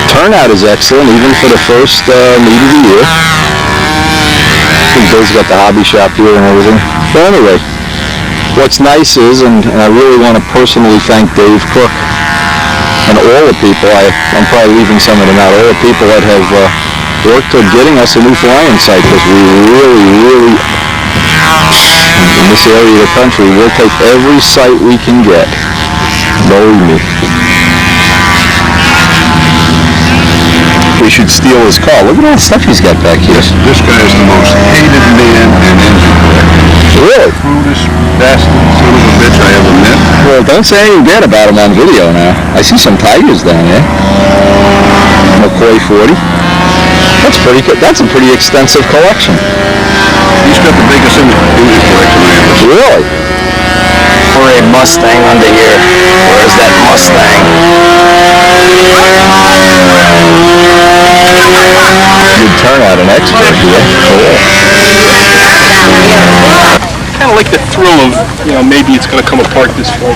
Turnout is excellent, even for the first meet of the year. I think Bill's got the hobby shop here and everything. But anyway, what's nice is, and I really want to personally thank Dave Cook and all the people, I'm probably leaving some of them out, all the people that have worked toward getting us a new flying site, because we really, in this area of the country, we'll take every site we can get. Believe me. We should steal his car. Look at all the stuff he's got back here. This guy is the most hated man in engine collecting. Really? Crudest bastard son of a bitch I ever met. Well, don't say anything bad about him on video now. I see some Tigers down there. McCoy 40. That's pretty good. That's a pretty extensive collection. He's got the biggest engine collection I ever seen. Really? Or a Mustang under here. Where's that Mustang? Good turnout, an expert here. Cool. Kind of like the thrill of, maybe it's going to come apart this fall.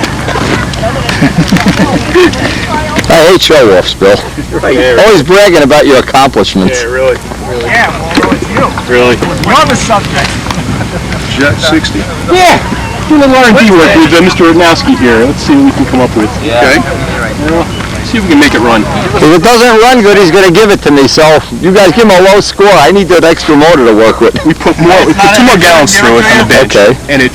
I hate show-offs, Bill. Always bragging about your accomplishments. Yeah, really. Yeah, well, it's you. Really. You're the subject. Jett 60. Yeah. Do a little R&D work with Mr. Radnowski here. Let's see what we can come up with. Okay. See if we can make it run. If it doesn't run good, he's going to give it to me, so you guys give him a low score. I need that extra motor to work with. We put 2 more gallons through it on the bench. Okay. And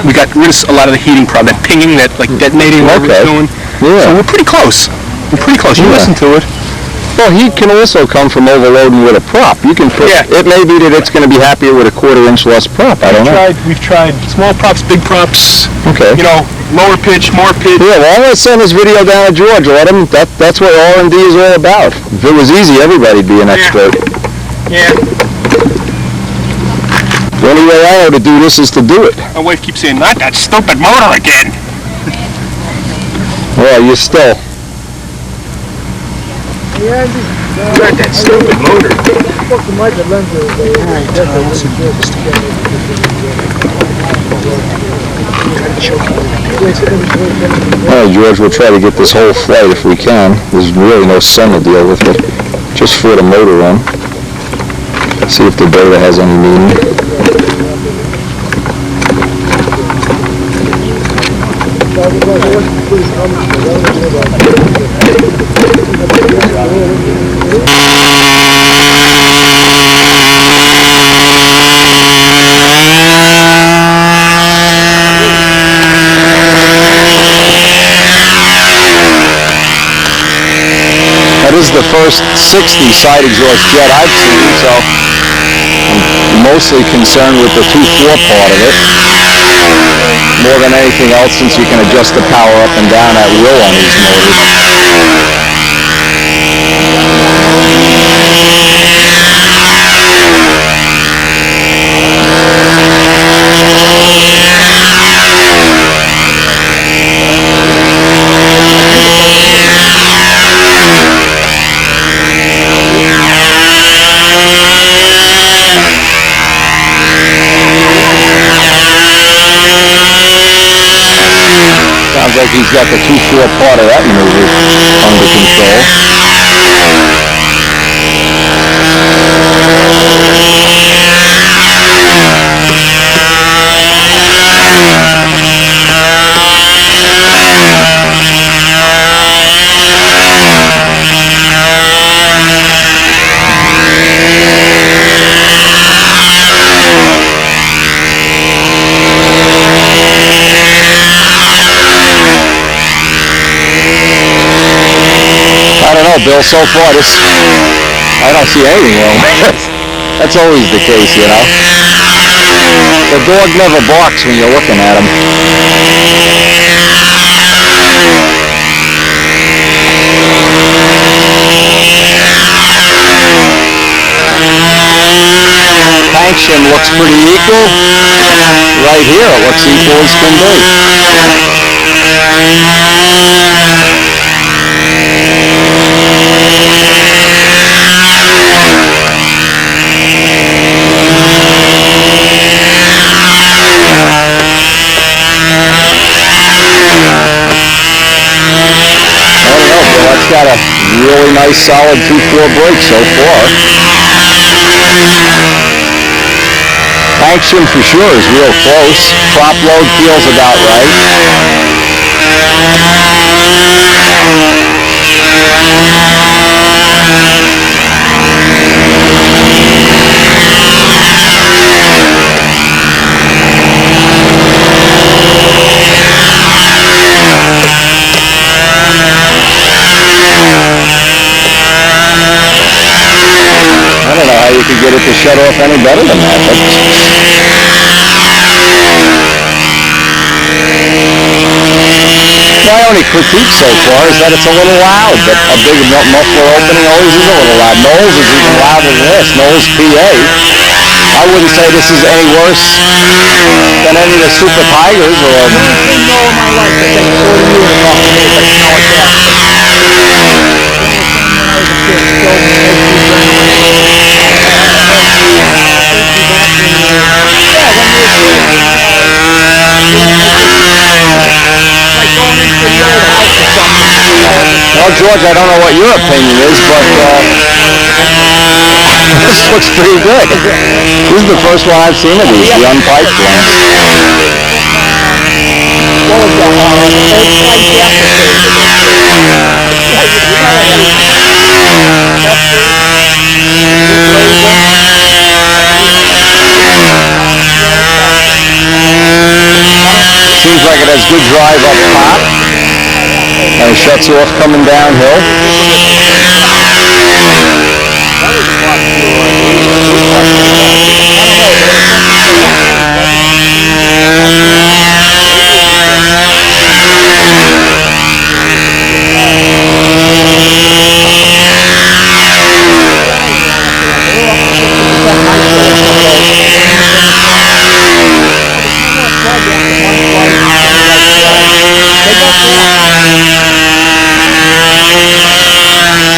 we got rid of a lot of the heating problem, that pinging, that like detonating what Okay. we're doing. Yeah. So we're pretty close. You Yeah. listen to it. Well, heat can also come from overloading with a prop. You can put, Yeah. it may be that it's going to be happier with a 1/4 inch less prop. I don't know. We've tried small props, big props, Okay. lower pitch, more pitch. Yeah, well, I'm going to send this video down to George. Let him, that's what R&D is all about. If it was easy, everybody'd be an expert. Yeah. The only way I know to do this is to do it. My wife keeps saying, not that stupid motor again. Well, you still. Not that stupid motor. All right, George, we'll try to get this whole flight if we can. There's really no sun to deal with, but just for the motor run. See if the beta has any meaning. first 60 side exhaust Jett I've seen, so I'm mostly concerned with the 2.4 part of it. More than anything else, since you can adjust the power up and down at will on these motors. Sounds like he's got the 2.4 part of that maneuver under control. I don't know, Bill, so far I don't see anything wrong with it. That's always the case, you know. The dog never barks when you're looking at him. Tank shim looks pretty equal. Right here it looks equal as can be. That's got a really nice solid 2.4 brake so far. Tank shim for sure is real close. Prop load feels about right. I don't know how you could get it to shut off any better than that. My only critique so far is that it's a little loud, but a big muffler opening always is a little loud. Knowles is even louder than this. Knowles PA. I wouldn't say this is any worse than any of the Super Tigers or... The only thing though in my life that takes 40 years to talk to me, but you know it's that. Well, George, I don't know what your opinion is, but this looks pretty good. This is the first one I've seen of these, the unpiped ones. Seems like it has good drive up top, and it shuts off coming downhill.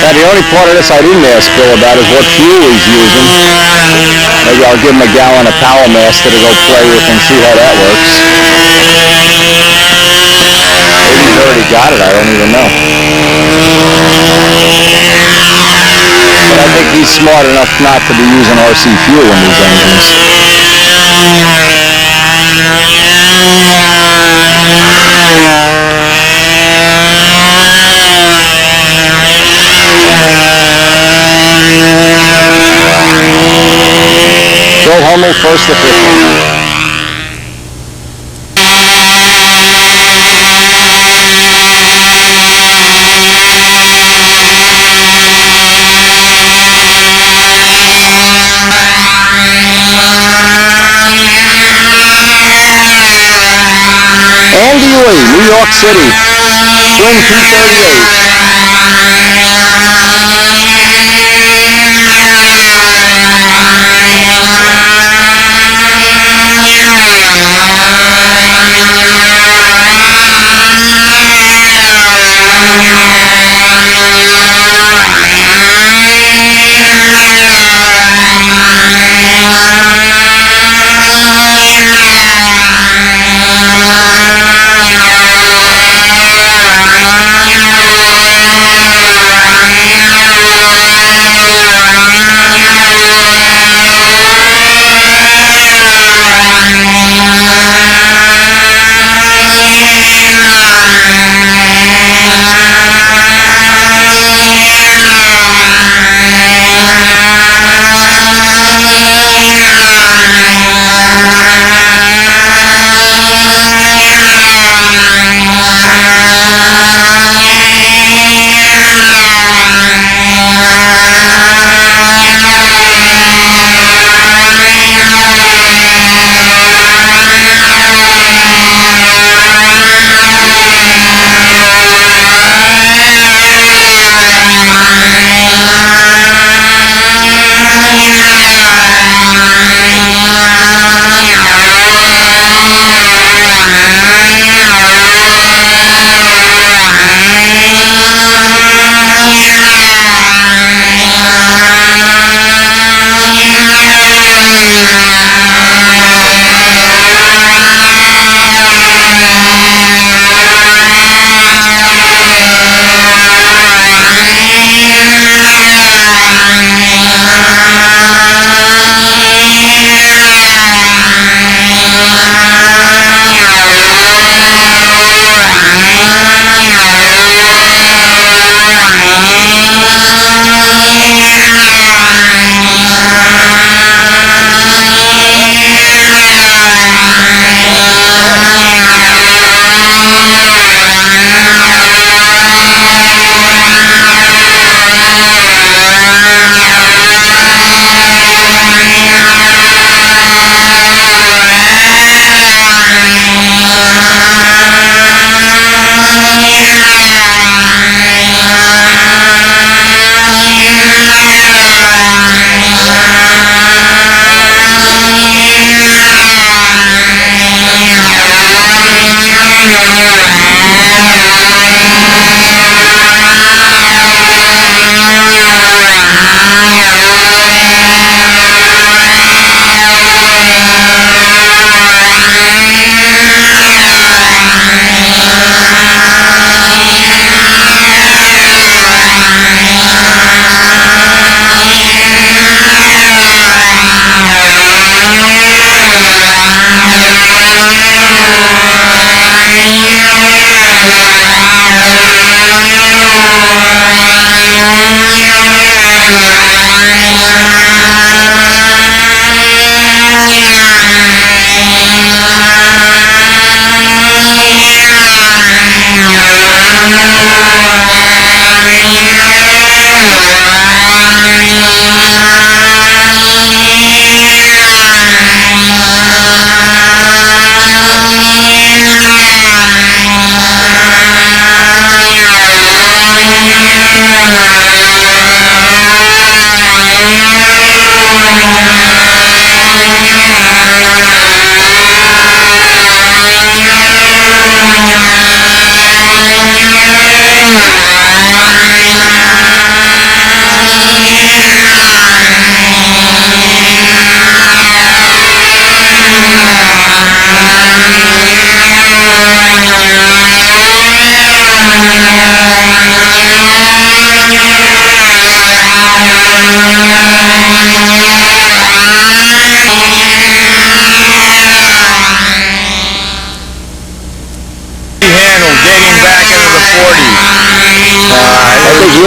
Now, the only part of this I didn't ask Bill about is what fuel he's using. Maybe I'll give him a gallon of Power Master to go play with and see how that works. Maybe he's already got it, I don't even know. But I think he's smart enough not to be using RC fuel in these engines. Joe Hummel, first official. City. Wind 238.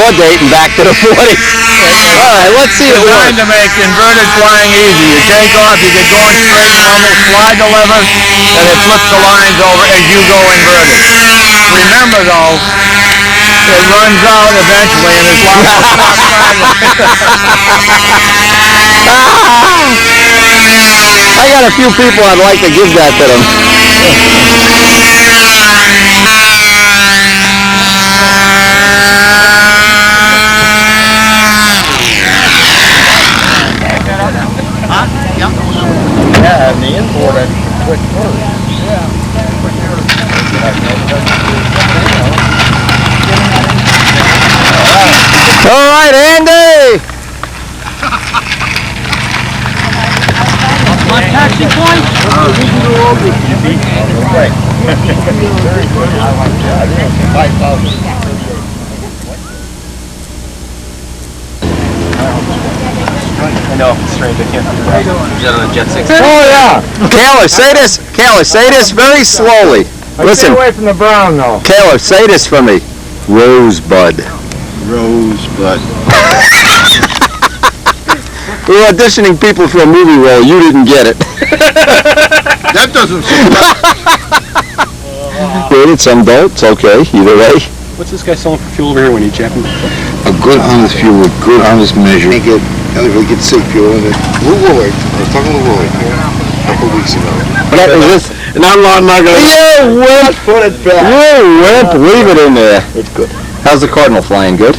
You're dating back to the 40s. All right, let's see it work. Designed to make inverted flying easy. You take off, you get going straight normal, slide the lever, and it flips the lines over as you go inverted. Remember though, it runs out eventually and there's lots of stuff I got a few people I'd like to give that to them. All right, Andy. Taxi point? I know, it's strange, I can't do that. Is that on a Jett 6? Oh yeah. Kayla, say this. Kayla, say this very slowly. Listen. Stay away from the brown, though. Kayla, say this for me. Rosebud. Rosebud. We were auditioning people for a movie role. You didn't get it. That doesn't seem Created some dough. It's okay. Either way. What's this guy selling for fuel over here when he jacked him? a good honest fuel with good honest measure. Can't get, anybody get sick fuel in it. Woolworth, I was talking to Woolworth a couple weeks ago. What is this? And I'm not gonna... You wimp! Put it back. You wimp! Leave it in there. It's good. How's the Cardinal flying? Good?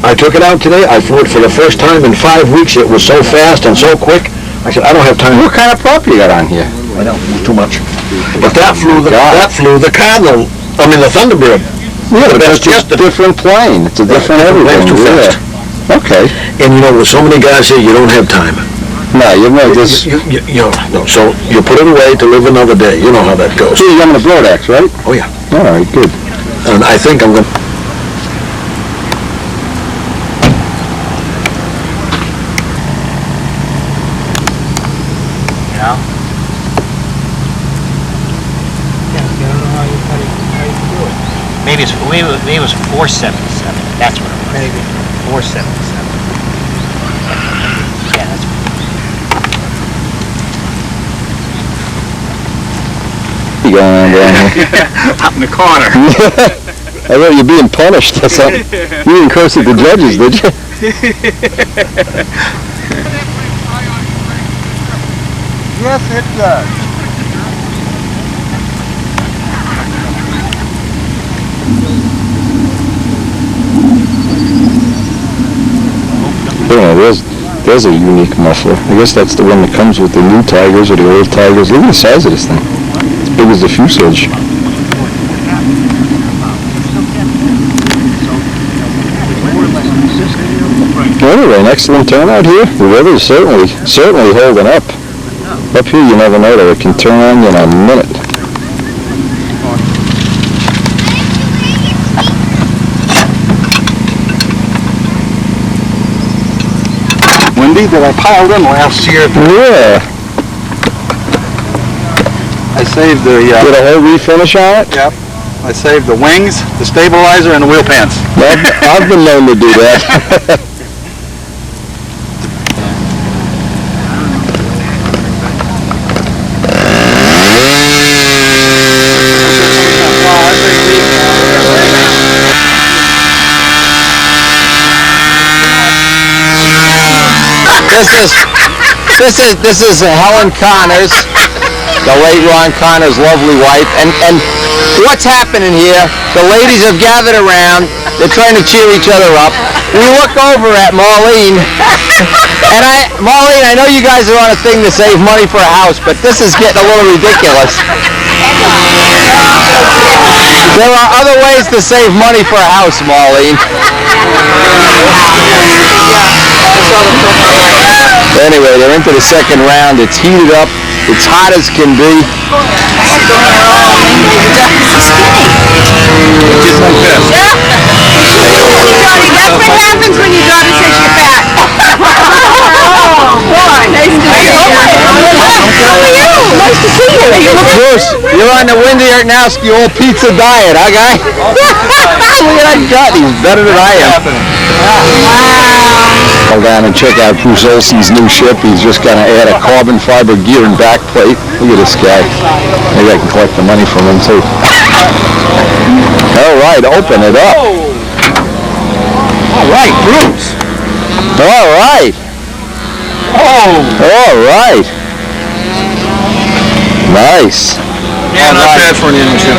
I took it out today. I flew it for the first time in 5 weeks. It was so fast and so quick. I said, I don't have time. What kind of prop you got on here? I know, too much. But that flew the Cardinal, I mean the Thunderbird. Yeah, but that's just a different plane. It's a different everything. Too fast. Okay. And you know, with so many guys here, you don't have time. No, you know this. You know, no, so you put it away to live another day. You know how that goes. So you're on the Brodax, right? Oh yeah. All right, good. And I think I'm going to... Maybe it was 477. That's what it was. Maybe 477. Yeah, that's. You going on down here? Out in the corner. I thought you were being punished or something. You didn't curse at the judges, did you? Yes, it does. Yeah, there's a unique muffler. I guess that's the one that comes with the new Tigers or the old Tigers. Look at the size of this thing. It's big as the fuselage. Anyway, an excellent turnout here. The weather's certainly holding up. Up here you never know that it can turn on you in a minute. Windy that I piled in last year. Yeah. I saved the, Did a whole refinish on it? Yep. I saved the wings, the stabilizer, and the wheel pants. I've been known to do that. This is Helen Connors, the late Ron Connor's lovely wife, and what's happening here? The ladies have gathered around. They're trying to cheer each other up. We look over at Marlene, and Marlene, I know you guys are on a thing to save money for a house, but this is getting a little ridiculous. There are other ways to save money for a house, Marlene. Anyway, they're into the second round. It's heated up. It's hot as can be. That's what happens when your daughter says you're fat. Oh, boy. Nice to meet you. How are you? Nice to see you. Bruce, you're on the Wendy Artnowski old pizza diet, huh, guy? Look at that gut. He's better than I am. Go down and check out Bruce Olson's new ship. He's just going to add a carbon fiber gear and back plate. Look at this guy. Maybe I can collect the money from him, too. All right, open it up. All right, Bruce. All right. Oh. All right. Nice. Yeah, not bad for an engine.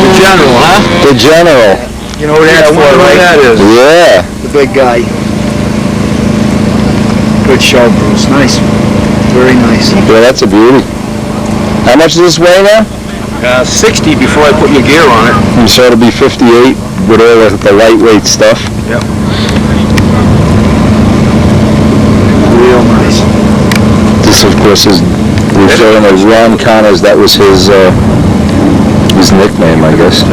The General, huh? The General. You know what that's for, right? That is. Yeah. The big guy. Good show, Bruce. Nice. very nice. Yeah, that's a beauty. How much does this weigh now? 60 before I put your gear on it. And so it'll be 58 with all the lightweight stuff. Yep. Real nice. This, of course, is referring to Ron Connors. That was his nickname, I guess.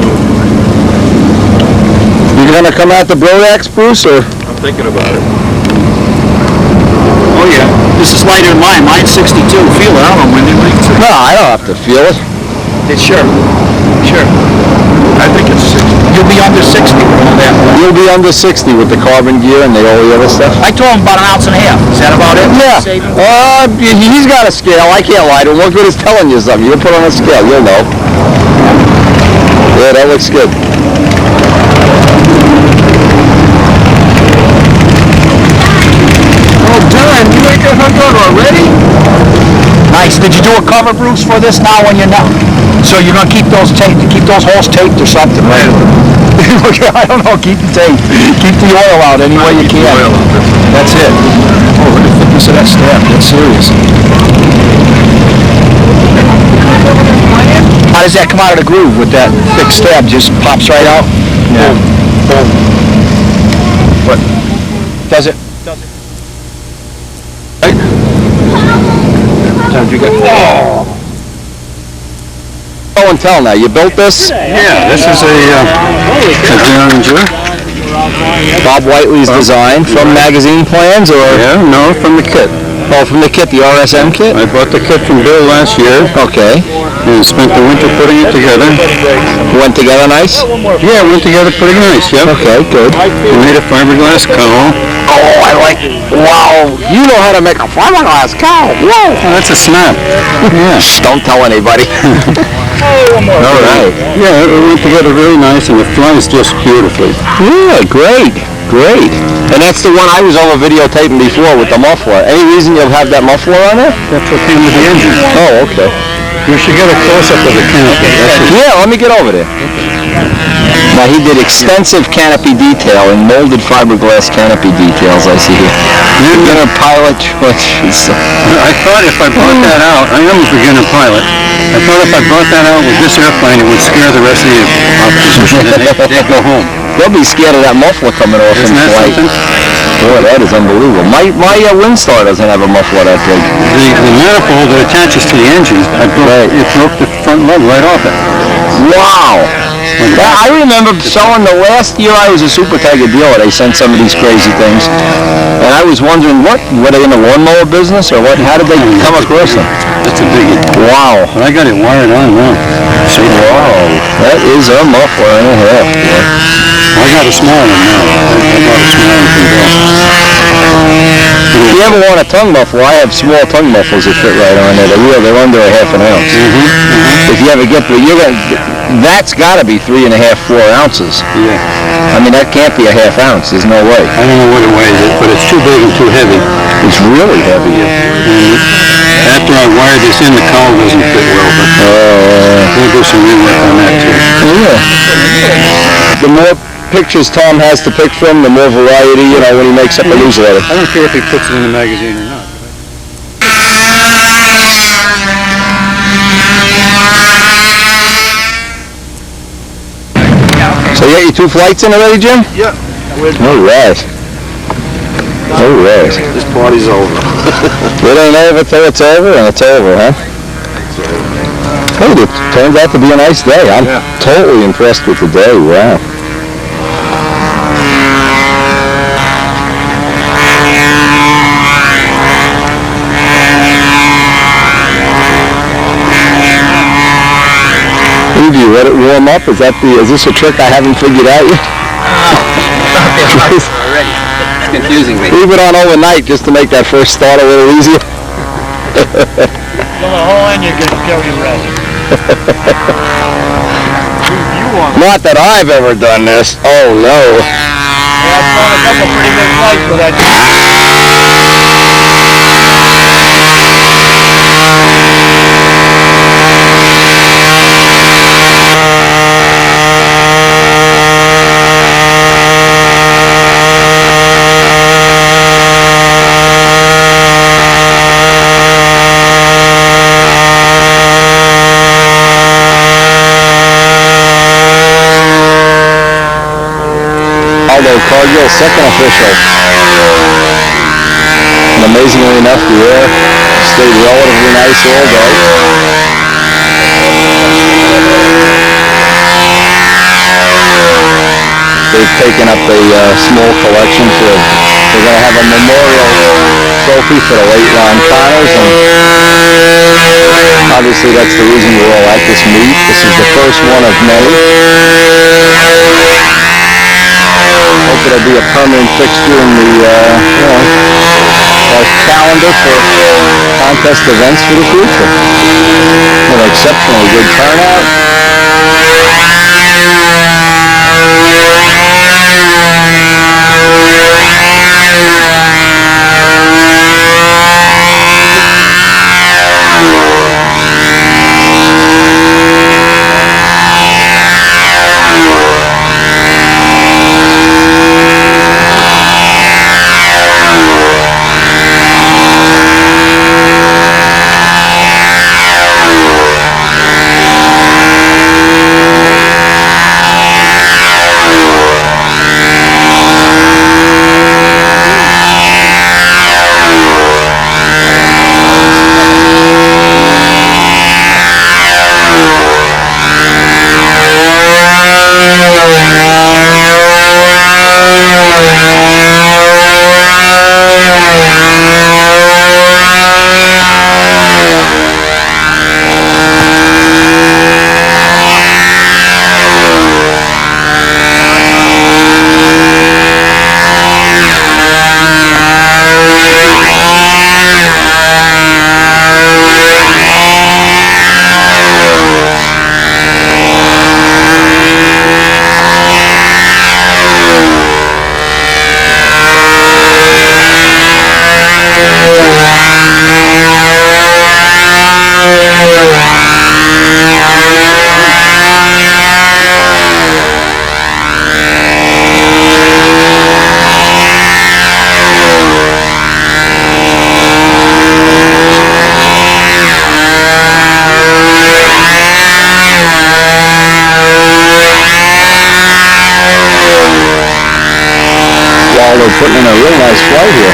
You gonna come out to Brodax, Bruce, or? I'm thinking about it. Oh yeah, this is lighter than mine. Mine's 62. Feel it. I don't know when they make it. No, I don't have to feel it. It's sure. Sure. I think it's 60. You'll be under 60 with all that. You'll be under 60 with the carbon gear and all the other stuff. I told him about 1.5 ounces. Is that about it? Yeah. He's got a scale. I can't lie to him. What good is telling you something? You put on a scale, you'll know. Yeah, that looks good. Oh, John, you ain't got hooked on already? Nice. Did you do a cover, Bruce, for this now when you're not? So you're gonna keep those holes taped or something, right? I don't know. Keep the tape. Keep the oil out any way you can. That's it. Oh, look at the thickness of that stab. That's serious. How does that come out of the groove with that thick stab? Just pops right out? Yeah. Boom. What? Does it? You got, Oh, and tell now. You built this? yeah, this is a Derringer. Bob Whiteley's design from magazine plans, or? Yeah, no, from the kit. Oh, from the kit, the RSM kit? I bought the kit from Bill last year Okay. and spent the winter putting it together. Went together nice? Yeah, it went together pretty nice, yep. Okay, good. We made a fiberglass cowl. Oh, I like it. Wow. You know how to make a fiberglass cow. Whoa. Oh, that's a snap. Yeah. Shh, don't tell anybody. All right. Yeah, it went together really nice and it flies just beautifully. Yeah, great. Great. And that's the one I was over videotaping before with the muffler. Any reason you'll have that muffler on there? That's what came with the engine. Oh, okay. You should get a close-up of the canopy. Yeah, let me get over there. Now, he did extensive canopy detailing, molded fiberglass canopy details, I see here. Beginner pilot choices. I thought if I brought that out, I am a beginner pilot. I thought if I brought that out with this airplane, it would scare the rest of the opposition and they'd go home. They'll be scared of that muffler coming off in Isn't that flight. something? Boy, that is unbelievable. My Windstar doesn't have a muffler that big. The manifold that attaches to the engine, it broke the front lug right off it. Wow. I remember selling the last year I was a Super Tiger dealer, they sent some of these crazy things. And I was wondering, were they in the lawnmower business or what? How did they come across them? That's a biggie. Wow. But I got it wired on now. Wow. That is a muffler and a half, boy. I got a small one now. I bought a small one from Bill. If you ever want a tongue muffler, I have small tongue mufflers that fit right on there. They're under a half an ounce. If you ever get that's got to be 3.5, 4 ounces. Yeah. I mean, that can't be a half ounce. There's no way. I don't know what it weighs, but it's too big and too heavy. It's really heavy. And after I wired this in, the cowl doesn't fit well, but we'll do some rework on that too. Yeah. The more pictures Tom has to pick from, the more variety, when he makes up a newsletter. I don't care if he puts it in the magazine or not. So you got your 2 flights in already, Jim? Yeah. All right. All right. This party's over. It ain't over till it's over, and it's over, huh? Hey, it turns out to be a nice day. I'm totally impressed with the day. Wow. Do you let it warm up? Is this a trick I haven't figured out yet? Already. It's confusing me. Leave it on overnight just to make that first start a little easier. Well, the whole engine can kill you resin. Not that I've ever done this. Oh no. Yeah, I've flown a couple pretty big flights with that. second official. And amazingly enough, the air stayed relatively nice all day. They've taken up a small collection for, they're going to have a memorial trophy for the late Ron Connors, and obviously that's the reason we're all at this meet. This is the first one of many. Hope it'll be a permanent fixture in the our calendar for contest events for the future. An exceptionally good turnout. They're putting in a real nice flight here.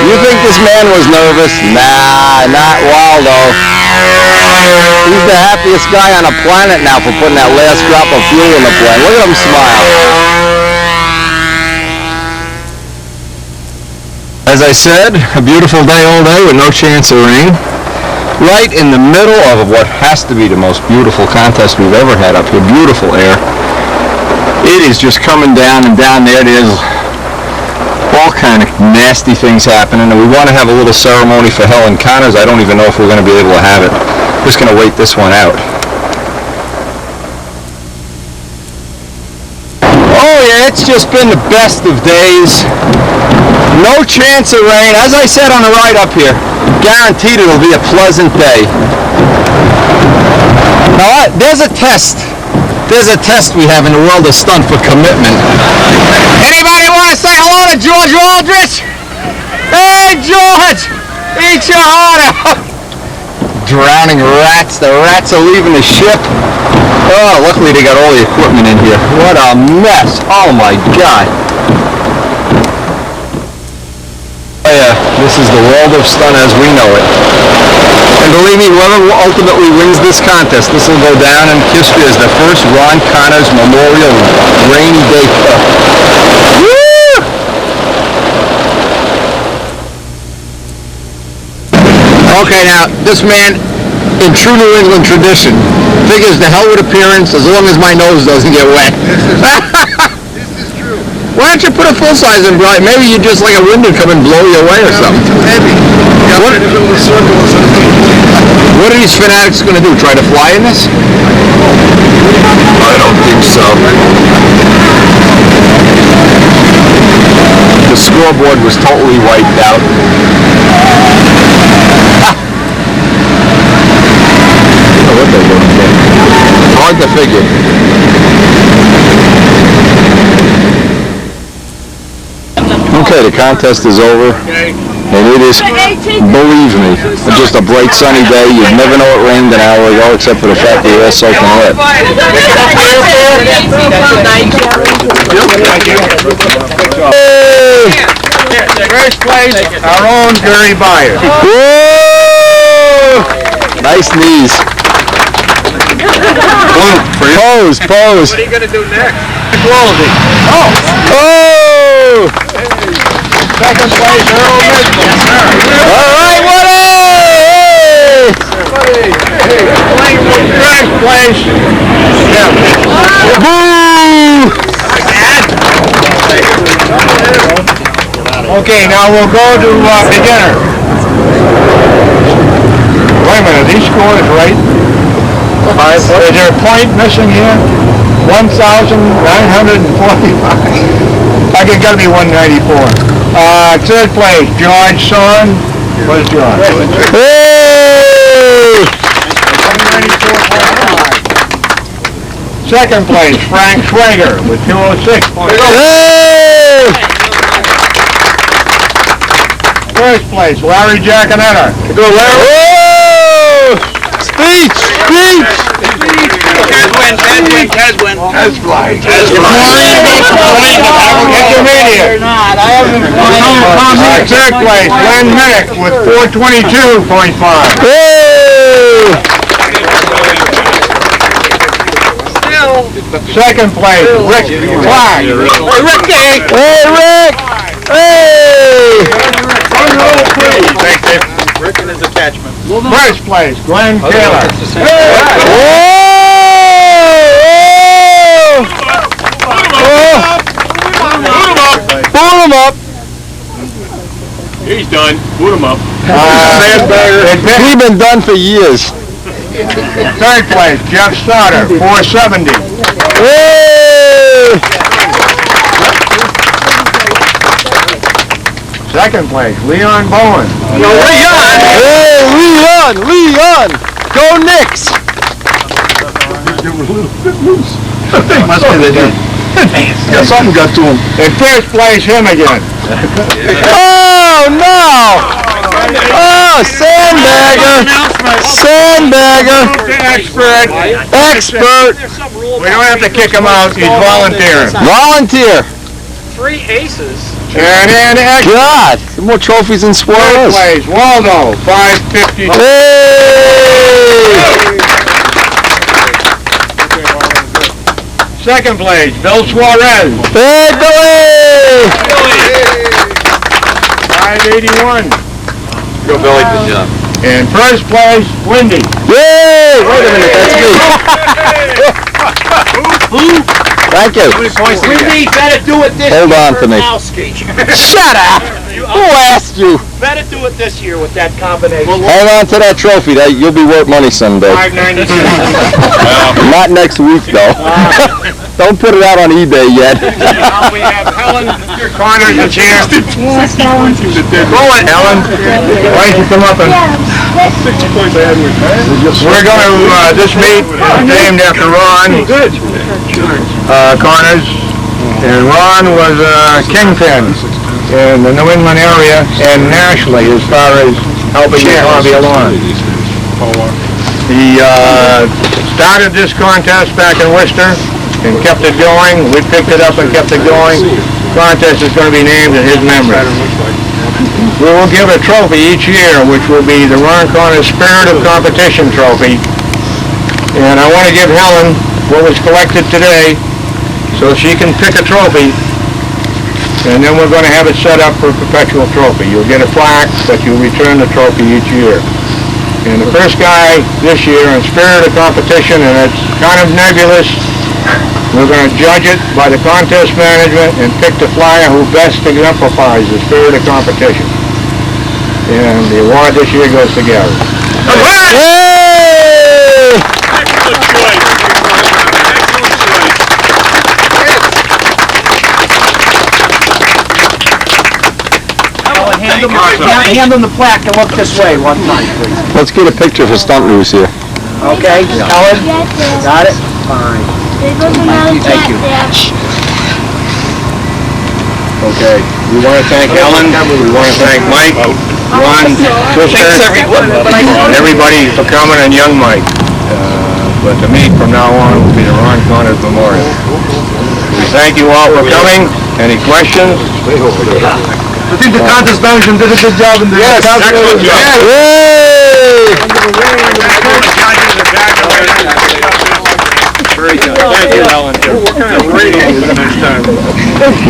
You think this man was nervous? Nah, not Waldo. He's the happiest guy on the planet now for putting that last drop of fuel in the plane. Look at him smile. as I said, a beautiful day all day with no chance of rain. Right in the middle of what has to be the most beautiful contest we've ever had up here. Beautiful air. It is just coming down, and down there there's all kind of nasty things happening, and we want to have a little ceremony for Helen Connors. I don't even know if we're going to be able to have it. Just going to wait this one out. Oh yeah, it's just been the best of days. No chance of rain. As I said on the ride up here, guaranteed it'll be a pleasant day. Now there's a test. There's a test we have in the world of stunt for commitment. Anybody want to say hello to George Aldrich? Hey George! Eat your heart out! Drowning rats. The rats are leaving the ship. Oh, luckily they got all the equipment in here. What a mess. Oh my God. Oh yeah, this is the world of stunt as we know it. And believe me, whoever ultimately wins this contest, this will go down in history as the first Ron Connors Memorial Rainy Day Cup. Woo! Okay, now, this man, in true New England tradition, figures the hell with appearance as long as my nose doesn't get wet. This is true. Why don't you put a full size in, Brian? Maybe you just like a wind would come and blow you away or something. Too heavy. What are these fanatics going to do? Try to fly in this? I don't think so. The scoreboard was totally wiped out. I don't know what they're doing here. Hard to figure. Okay, the contest is over, and it is, believe me, just a bright sunny day. You'd never know it rained an hour ago, except for the fact that you're all soaking wet. First place, our own Gary Byers. Whoa! Nice knees. Pose, pose. What are you going to do next? Quality. Oh! Second place, Earl Mitchell. Yes, sir. All right, Woody! First place, Jett. Boo! Okay, now we'll go to beginner. Wait a minute, these scores right? Is there a point missing here? 1,945. I think it's got to be 194. Third place, George Soren. Where's George? Hey! 194.5. Second place, Frank Schwager with 206 points. Hey! First place, Larry Giaconetti. Go, Larry! Whoa! Speech! Speech! Taz win. That's flying. They're not. I haven't Third place, Glenn Minnick with 422.5. Hey! Second place, Rick Clark. Hey, Ricky! Hey, Rick! Hey! Rick and his attachment. First place, Glenn Taylor. Boot him up! He's done. Boot him up. We've been done for years. Third place, Jeff Stoddard, 470. Hey! Second place, Leon Bowen. Leon! Hey, Leon! Leon! Go Knicks! Must be the Yeah, something got to him. In first place, him again. Oh, no! Oh, Sandbagger! Sandbagger! Expert. Expert! We don't have to kick him out, he's volunteering. Volunteer! 3 aces. And then expert. God! More trophies than Third Suarez. place, Waldo, 550. Hey! Second place, Bill Suarez. Hey, Billy! 581. Go, Billy. Good job. In first place, Wendy. Yay! Wait a minute, that's me. Thank you. Wendy, better do it this year. Hold on to me. Shut up! Who asked you? Better do it this year with that combination. Hang on to that trophy. You'll be worth money someday. Not next week, though. Don't put it out on eBay yet. We have Helen Connors is here. Yes, Ellen. Roll it, Helen. Why don't you come up and... We're going to, this meet named after Ron Connors. And Ron was a kingpin in the New England area and nationally as far as helping the hobby along. He started this contest back in Worcester and kept it going. We picked it up and kept it going. The contest is going to be named in his memory. We will give a trophy each year, which will be the Ron Connors Spirit of Competition Trophy. And I want to give Helen what was collected today so she can pick a trophy. And then we're going to have it set up for a perpetual trophy. You'll get a plaque, but you'll return the trophy each year. And the first guy this year in Spirit of Competition, and it's kind of nebulous, we're going to judge it by the contest management and pick the flyer who best exemplifies the spirit of competition. And the award this year goes to Gary. Yay! Excellent choice. Hand them the plaque and look this way one time, please. Let's get a picture for Stunt News here. Okay, Ellen? Got it? Fine. Thank you. Okay, we want to thank Ellen, we want to thank Mike, Ron, Twister, and everybody for coming, and young Mike. But the meet from now on will be the Ron Connors Memorial. We thank you all for coming. Any questions? I think the contest management did a good job in the Excellent job. Very good. Thank you, Helen.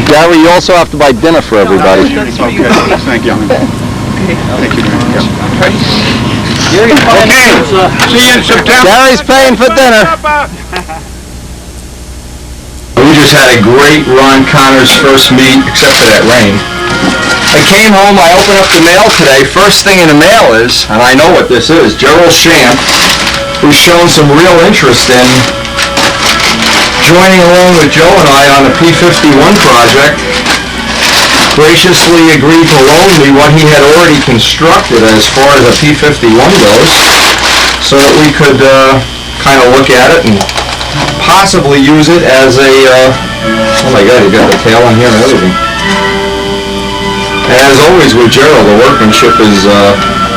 Gary, you also have to buy dinner for everybody. Okay, thank you. Thank you. Okay, see you in September. Gary's paying for dinner. We just had a great Ron Connors first meet, except for that rain. I came home, I opened up the mail today. First thing in the mail is, and I know what this is, Gerald Shamp, who's shown some real interest in joining along with Joe and I on the P51 project, graciously agreed to loan me what he had already constructed as far as a P51 goes, so that we could kind of look at it and possibly use it as a, oh my god, you got the tail on here and everything. And as always with Gerald, the workmanship is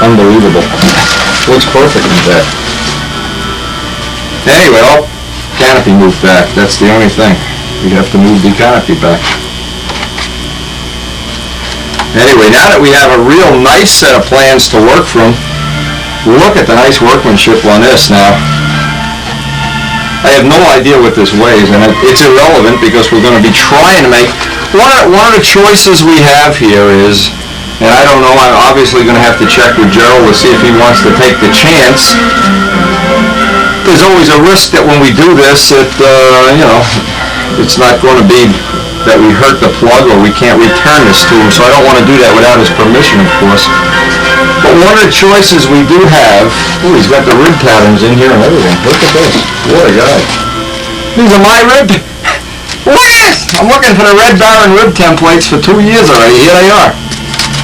unbelievable. Looks perfect in that. Anyway, canopy moved back. That's the only thing. We have to move the canopy back. Anyway, now that we have a real nice set of plans to work from, look at the nice workmanship on this now. I have no idea what this weighs, and it's irrelevant because we're going to be trying to make... One of the choices we have here is, and I don't know, I'm obviously going to have to check with Gerald to see if he wants to take the chance. There's always a risk that when we do this, it's not going to be that we hurt the plug or we can't return this to him, so I don't want to do that without his permission, of course. But one of the choices we do have, he's got the rib patterns in here and everything. Look at this. What a guy. These are my rib. What is? I'm looking for the Red Baron rib templates for 2 years already. Here they are.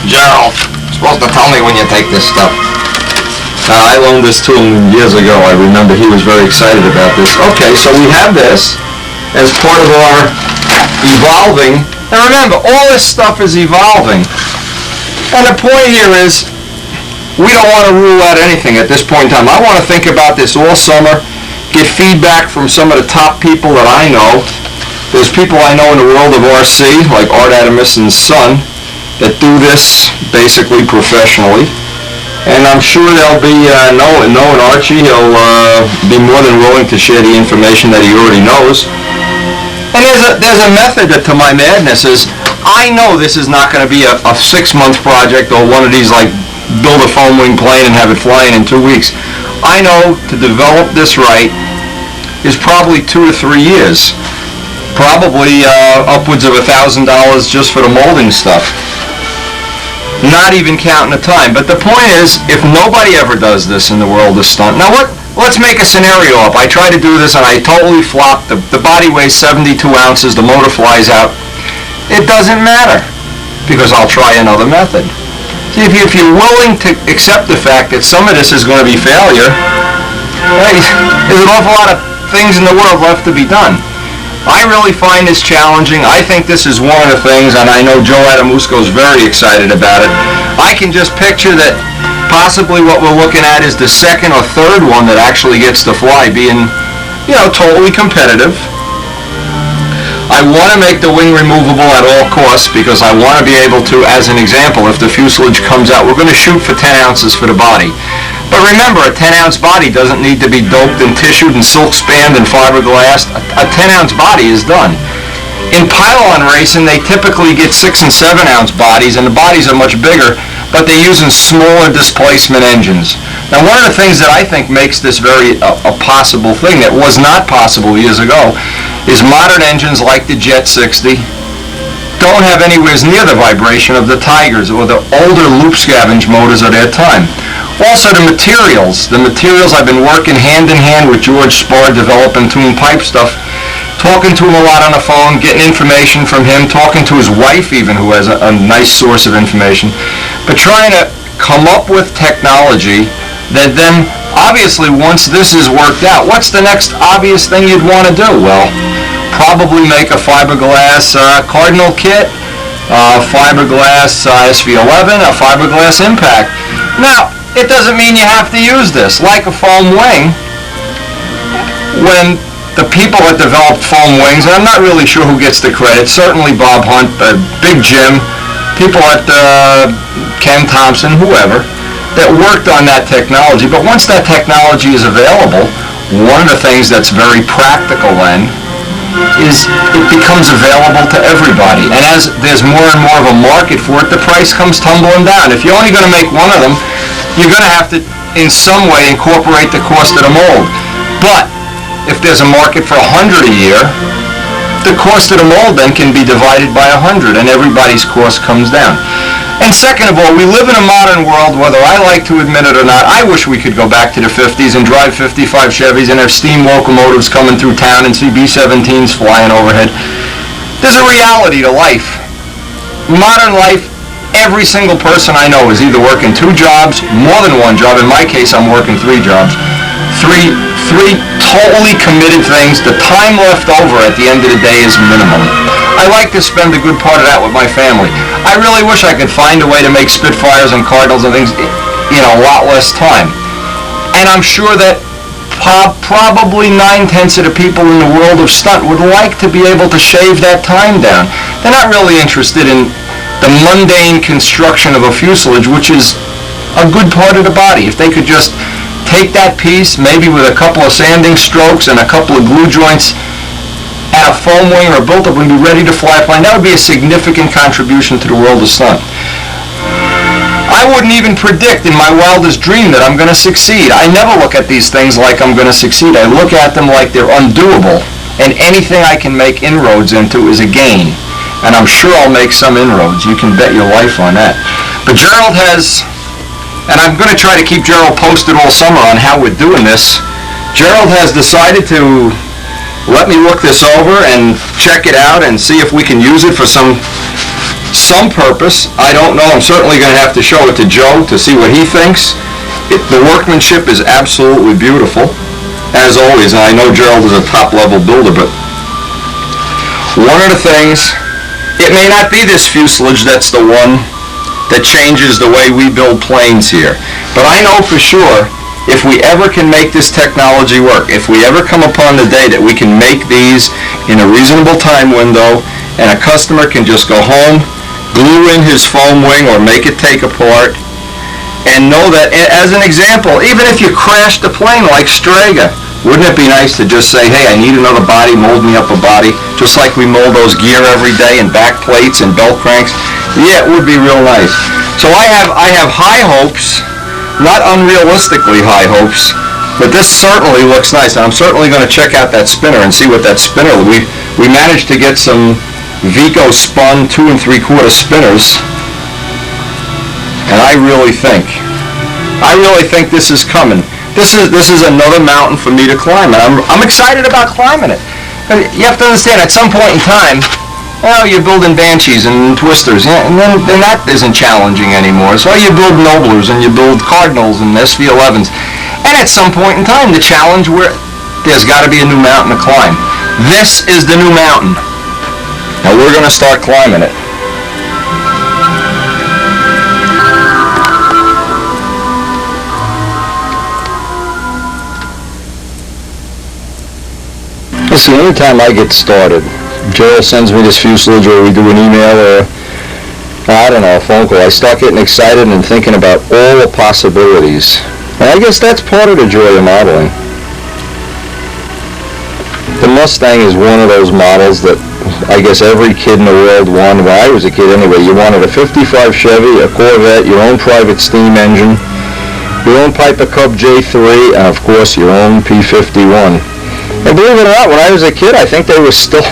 Gerald, you're supposed to tell me when you take this stuff. I loaned this to him years ago. I remember he was very excited about this. Okay, so we have this as part of our evolving. And remember, all this stuff is evolving. And the point here is, we don't want to rule out anything at this point in time. I want to think about this all summer, get feedback from some of the top people that I know. There's people I know in the world of RC, like Art Adamison's son, that do this basically professionally. And I'm sure there'll be, knowing Archie, he'll be more than willing to share the information that he already knows. And there's a method to my madness is, I know this is not going to be a 6-month project or one of these like build a foam wing plane and have it flying in 2 weeks. I know to develop this right is probably 2 or 3 years. Probably upwards of $1,000 just for the molding stuff. Not even counting the time. But the point is, if nobody ever does this in the world of stunt, now let's make a scenario up. I tried to do this and I totally flopped. The body weighs 72 ounces, the motor flies out. It doesn't matter, because I'll try another method. See, if you're willing to accept the fact that some of this is going to be failure, there's an awful lot of things in the world left to be done. I really find this challenging. I think this is one of the things, and I know Joe Adamusco is very excited about it. I can just picture that possibly what we're looking at is the second or third one that actually gets to fly, being, totally competitive. I want to make the wing removable at all costs because I want to be able to, as an example, if the fuselage comes out, we're going to shoot for 10 ounces for the body. But remember, a 10-ounce body doesn't need to be doped and tissued and silk spanned and fiberglassed. A 10-ounce body is done. In pylon racing, they typically get 6 and 7-ounce bodies, and the bodies are much bigger, but they're using smaller displacement engines. Now, one of the things that I think makes this a possible thing that was not possible years ago is modern engines like the Jett 60 don't have anywhere near the vibration of the Tigers or the older loop scavenge motors of their time. Also, the materials I've been working hand in hand with George Spar developing tune pipe stuff, talking to him a lot on the phone, getting information from him, talking to his wife even, who has a nice source of information, but trying to come up with technology that then, obviously, once this is worked out, what's the next obvious thing you'd want to do? Well, probably make a fiberglass Cardinal kit, fiberglass SV11, a fiberglass impact. Now, it doesn't mean you have to use this. Like a foam wing, when the people that developed foam wings, and I'm not really sure who gets the credit, certainly Bob Hunt, Big Jim, people at Ken Thompson, whoever, that worked on that technology. But once that technology is available, one of the things that's very practical then is it becomes available to everybody. And as there's more and more of a market for it, the price comes tumbling down. If you're only going to make one of them, you're going to have to, in some way, incorporate the cost of the mold. But if there's a market for 100 a year, the cost of the mold then can be divided by 100, and everybody's cost comes down. And second of all, we live in a modern world, whether I like to admit it or not. I wish we could go back to the 50s and drive 55 Chevys and have steam locomotives coming through town and see B-17s flying overhead. There's a reality to life. Modern life, every single person I know is either working 2 jobs, more than 1 job. In my case, I'm working 3 jobs. Three totally committed things. The time left over at the end of the day is minimum. I like to spend a good part of that with my family. I really wish I could find a way to make Spitfires and Cardinals and things in a lot less time. And I'm sure that probably 9/10 of the people in the world of stunt would like to be able to shave that time down. They're not really interested in the mundane construction of a fuselage, which is a good part of the body. If they could just take that piece, maybe with a couple of sanding strokes and a couple of glue joints, add a foam wing or a built-up wing, be ready to fly a plane, that would be a significant contribution to the world of stunt. I wouldn't even predict in my wildest dream that I'm going to succeed. I never look at these things like I'm going to succeed. I look at them like they're undoable, and anything I can make inroads into is a gain. And I'm sure I'll make some inroads. You can bet your life on that. But Gerald has, and I'm going to try to keep Gerald posted all summer on how we're doing this. Gerald has decided to let me look this over and check it out and see if we can use it for some purpose. I don't know. I'm certainly going to have to show it to Joe to see what he thinks. The workmanship is absolutely beautiful, as always. And I know Gerald is a top-level builder, but one of the things, it may not be this fuselage that's the one that changes the way we build planes here. But I know for sure, if we ever can make this technology work, if we ever come upon the day that we can make these in a reasonable time window, and a customer can just go home, glue in his foam wing or make it take apart, and know that, as an example, even if you crash the plane like Strega, Wouldn't it be nice to just say, hey, I need another body, mold me up a body, just like we mold those gear every day and back plates and belt cranks? Yeah, it would be real nice. So I have high hopes, not unrealistically high hopes, but this certainly looks nice. And I'm certainly going to check out that spinner and see what that spinner. We managed to get some Vico spun 2 3/4 spinners, and I really think this is coming. This is another mountain for me to climb, and I'm excited about climbing it. But you have to understand, at some point in time, you're building Banshees and Twisters, and then that isn't challenging anymore. So you build Noblers and you build Cardinals and SV11s, and at some point in time, the challenge where there's got to be a new mountain to climb. This is the new mountain. Now we're going to start climbing it. Listen, anytime I get started, Joel sends me this fuselage or we do an email or, I don't know, a phone call, I start getting excited and thinking about all the possibilities. And I guess that's part of the joy of modeling. The Mustang is one of those models that I guess every kid in the world wanted. When I was a kid anyway, you wanted a 55 Chevy, a Corvette, your own private steam engine, your own Piper Cub J3, and of course your own P51. And believe it or not, when I was a kid, I think they were still,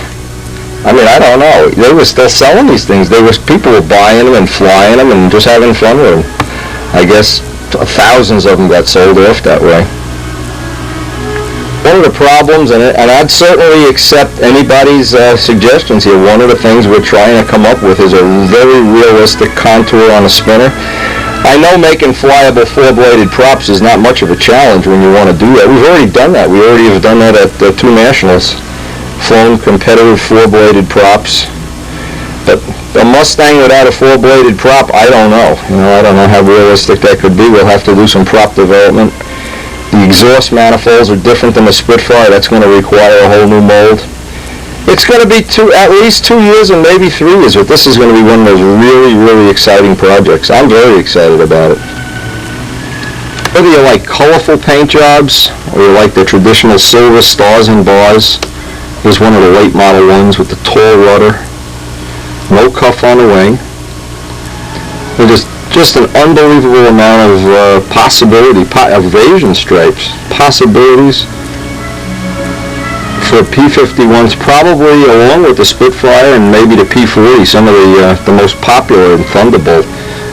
I don't know, they were still selling these things. People were buying them and flying them and just having fun with them. I guess thousands of them got sold off that way. One of the problems, and I'd certainly accept anybody's suggestions here, one of the things we're trying to come up with is a very realistic contour on a spinner. I know making flyable 4-bladed props is not much of a challenge when you want to do that. We've already done that. We already have done that at the 2 Nationals. Flown competitive 4-bladed props. But a Mustang without a 4-bladed prop, I don't know. I don't know how realistic that could be. We'll have to do some prop development. The exhaust manifolds are different than the Spitfire. That's going to require a whole new mold. It's going to be at least 2 years and maybe 3 years, but this is going to be one of those really, really exciting projects. I'm very excited about it. Whether you like colorful paint jobs or you like the traditional silver stars and bars, here's one of the late model ones with the tall rudder, no cuff on the wing. There's just an unbelievable amount of possibility, evasion stripes, possibilities. For P51s, probably along with the Spitfire and maybe the P40, some of the most popular, and Thunderbolt,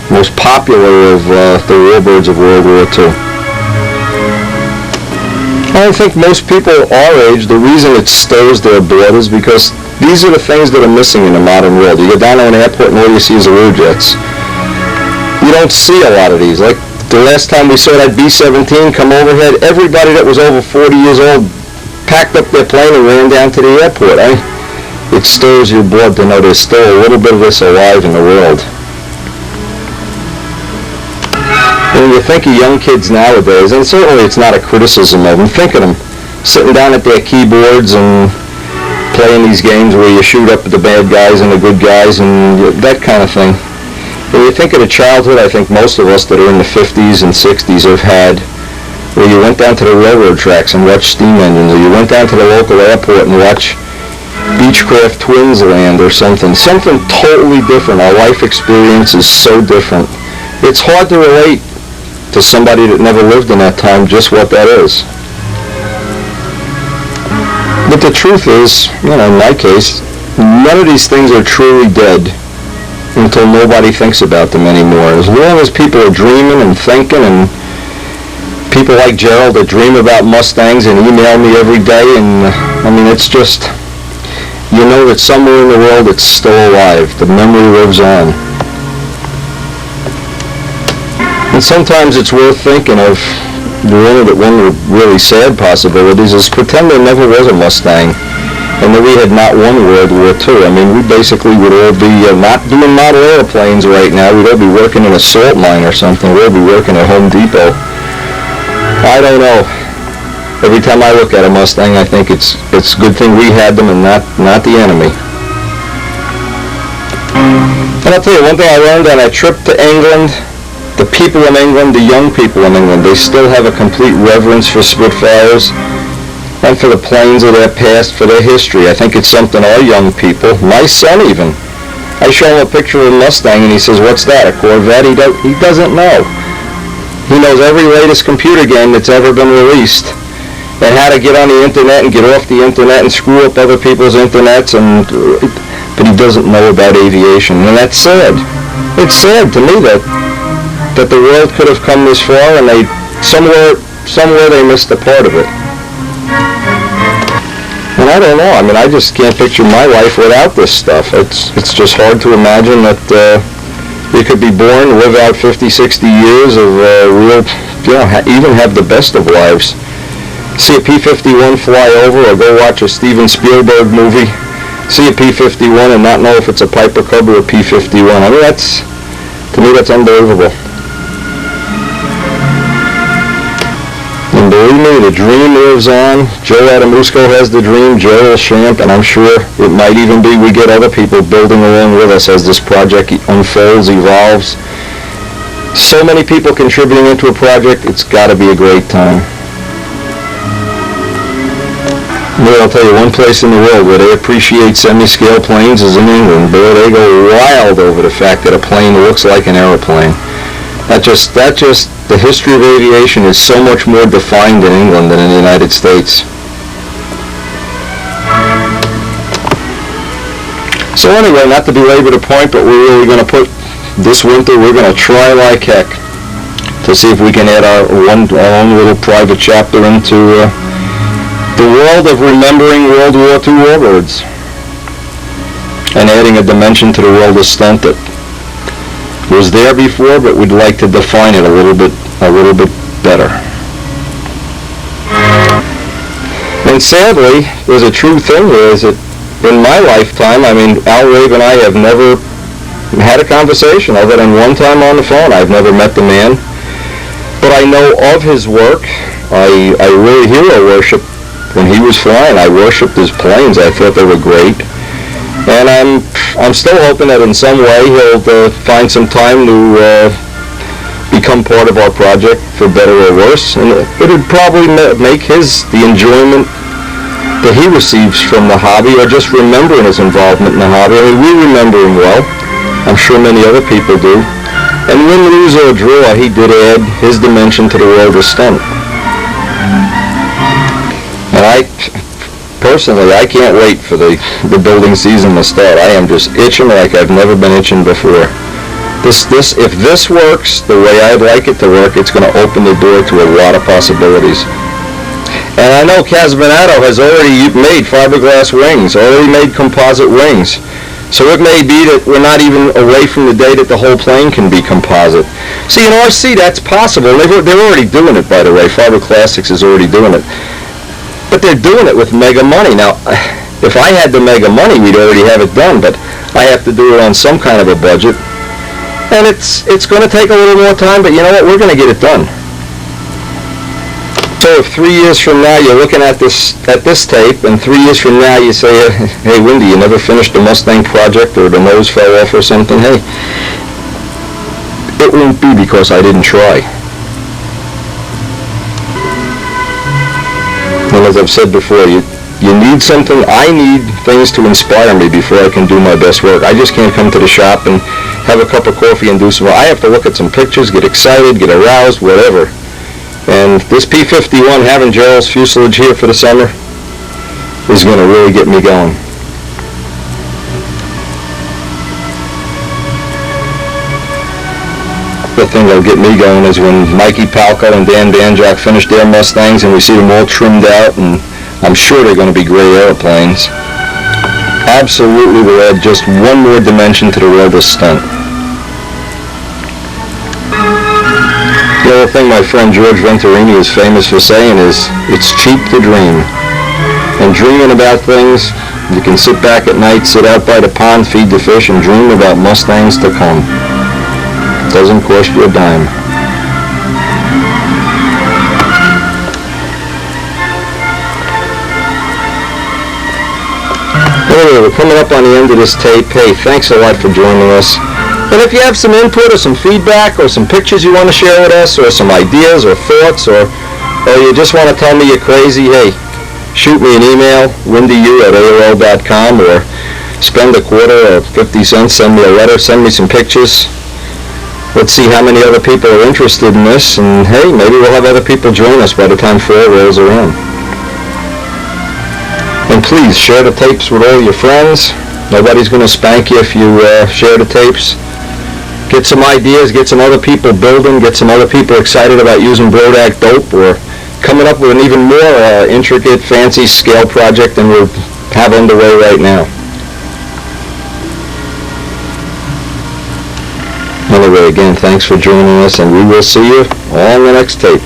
most popular of the warbirds of World War II. I think most people our age, the reason it stirs their blood is because these are the things that are missing in the modern world. You go down to an airport and all you see is Aerojets. You don't see a lot of these. Like the last time we saw that B-17 come overhead, everybody that was over 40 years old packed up their plane and ran down to the airport. It stirs your blood to know there's still a little bit of this alive in the world. When you think of young kids nowadays, and certainly it's not a criticism of them, think of them sitting down at their keyboards and playing these games where you shoot up at the bad guys and the good guys and that kind of thing. When you think of the childhood, I think most of us that are in the 50s and 60s have had, where you went down to the railroad tracks and watched steam engines, or you went down to the local airport and watched Beechcraft Twins land or something totally different. Our life experience is so different. It's hard to relate to somebody that never lived in that time just what that is. But the truth is, in my case, none of these things are truly dead until nobody thinks about them anymore. As long as people are dreaming and thinking, and people like Gerald that dream about Mustangs and email me every day, and it's just, that somewhere in the world it's still alive. The memory lives on. And sometimes it's worth thinking of, one of the really sad possibilities is pretend there never was a Mustang and that we had not won World War II. We basically would all be not doing model airplanes right now. We'd all be working in a salt mine or something. We'd all be working at Home Depot. I don't know. Every time I look at a Mustang, I think it's a good thing we had them and not the enemy. And I'll tell you, one thing I learned on a trip to England, the people in England, the young people in England, they still have a complete reverence for Spitfires. and for the planes of their past, for their history. I think it's something our young people, my son even, I show him a picture of a Mustang and he says, what's that, a Corvette? He doesn't know. He knows every latest computer game that's ever been released and how to get on the internet and get off the internet and screw up other people's internets, but he doesn't know about aviation, and that's sad. It's sad to me that the world could have come this far and they somewhere they missed a part of it. And I don't know. I mean, I just can't picture my life without this stuff. It's just hard to imagine that you could be born, live out 50, 60 years of real, even have the best of lives. See a P-51 fly over or go watch a Steven Spielberg movie. See a P-51 and not know if it's a Piper Cub or a P-51. I mean, to me, that's unbelievable. And believe me, the dream lives on. Joe Adamusco has the dream, Joe Champ, and I'm sure it might even be we get other people building along with us as this project unfolds, evolves. So many people contributing into a project, it's got to be a great time. Well, I'll tell you, one place in the world where they appreciate semi-scale planes is in England. Boy, they go wild over the fact that a plane looks like an airplane. That just the history of aviation is so much more defined in England than in the United States. So anyway, not to belabor the point, but we're really going to put, this winter, we're going to try like heck to see if we can add our own little private chapter into the world of remembering World War II warbirds and adding a dimension to the world of stunt that was there before, but we'd like to define it a little bit better. And sadly, there's a true thing here, is that in my lifetime, I mean, Al Rave and I have never had a conversation other than one time on the phone. I've never met the man, but I know of his work. I really hero worship when he was flying. I worshipped his planes. I thought they were great. And I'm still hoping that in some way he'll find some time to become part of our project, for better or worse. And it would probably make the enjoyment that he receives from the hobby, or just remembering his involvement in the hobby. I mean, we remember him well. I'm sure many other people do. And win, lose, or draw, he did add his dimension to the world of stunt. And personally, I can't wait for the building season to start. I am just itching like I've never been itching before. If this works the way I'd like it to work, it's going to open the door to a lot of possibilities. And I know Casbanato has already made fiberglass wings, already made composite wings. So it may be that we're not even away from the day that the whole plane can be composite. See, in RC, that's possible. They're already doing it, by the way. Fiber Classics is already doing it. But they're doing it with mega money. Now, if I had the mega money, we'd already have it done, but I have to do it on some kind of a budget. And it's going to take a little more time, but you know what? We're going to get it done. So if 3 years from now you're looking at this tape, and 3 years from now you say, hey, Wendy, you never finished the Mustang project, or the nose fell off or something, hey, it won't be because I didn't try. And as I've said before, you need something. I need things to inspire me before I can do my best work. I just can't come to the shop and have a cup of coffee and do some. I have to look at some pictures, get excited, get aroused, whatever. And this P-51, having Gerald's fuselage here for the summer, is going to really get me going. The thing that'll get me going is when Mikey Palco and Dan Danjak finish their Mustangs and we see them all trimmed out, and I'm sure they're going to be great airplanes. Absolutely will add just one more dimension to the world of stunt. The other thing my friend George Venturini is famous for saying is, it's cheap to dream. And dreaming about things, you can sit back at night, sit out by the pond, feed the fish, and dream about Mustangs to come. Doesn't cost you a dime. Anyway, we're coming up on the end of this tape. Hey, thanks a lot for joining us. And if you have some input or some feedback or some pictures you want to share with us, or some ideas or thoughts, or you just want to tell me you're crazy, hey, shoot me an email, windyu@aol.com, or spend a quarter or 50 cents, send me a letter, send me some pictures. Let's see how many other people are interested in this, and hey, maybe we'll have other people join us by the time fall rolls around. And please, share the tapes with all your friends. Nobody's going to spank you if you share the tapes. Get some ideas, get some other people building, get some other people excited about using Brodak dope, or coming up with an even more intricate, fancy scale project than we have underway right now. Anyway, again, thanks for joining us, and we will see you on the next tape.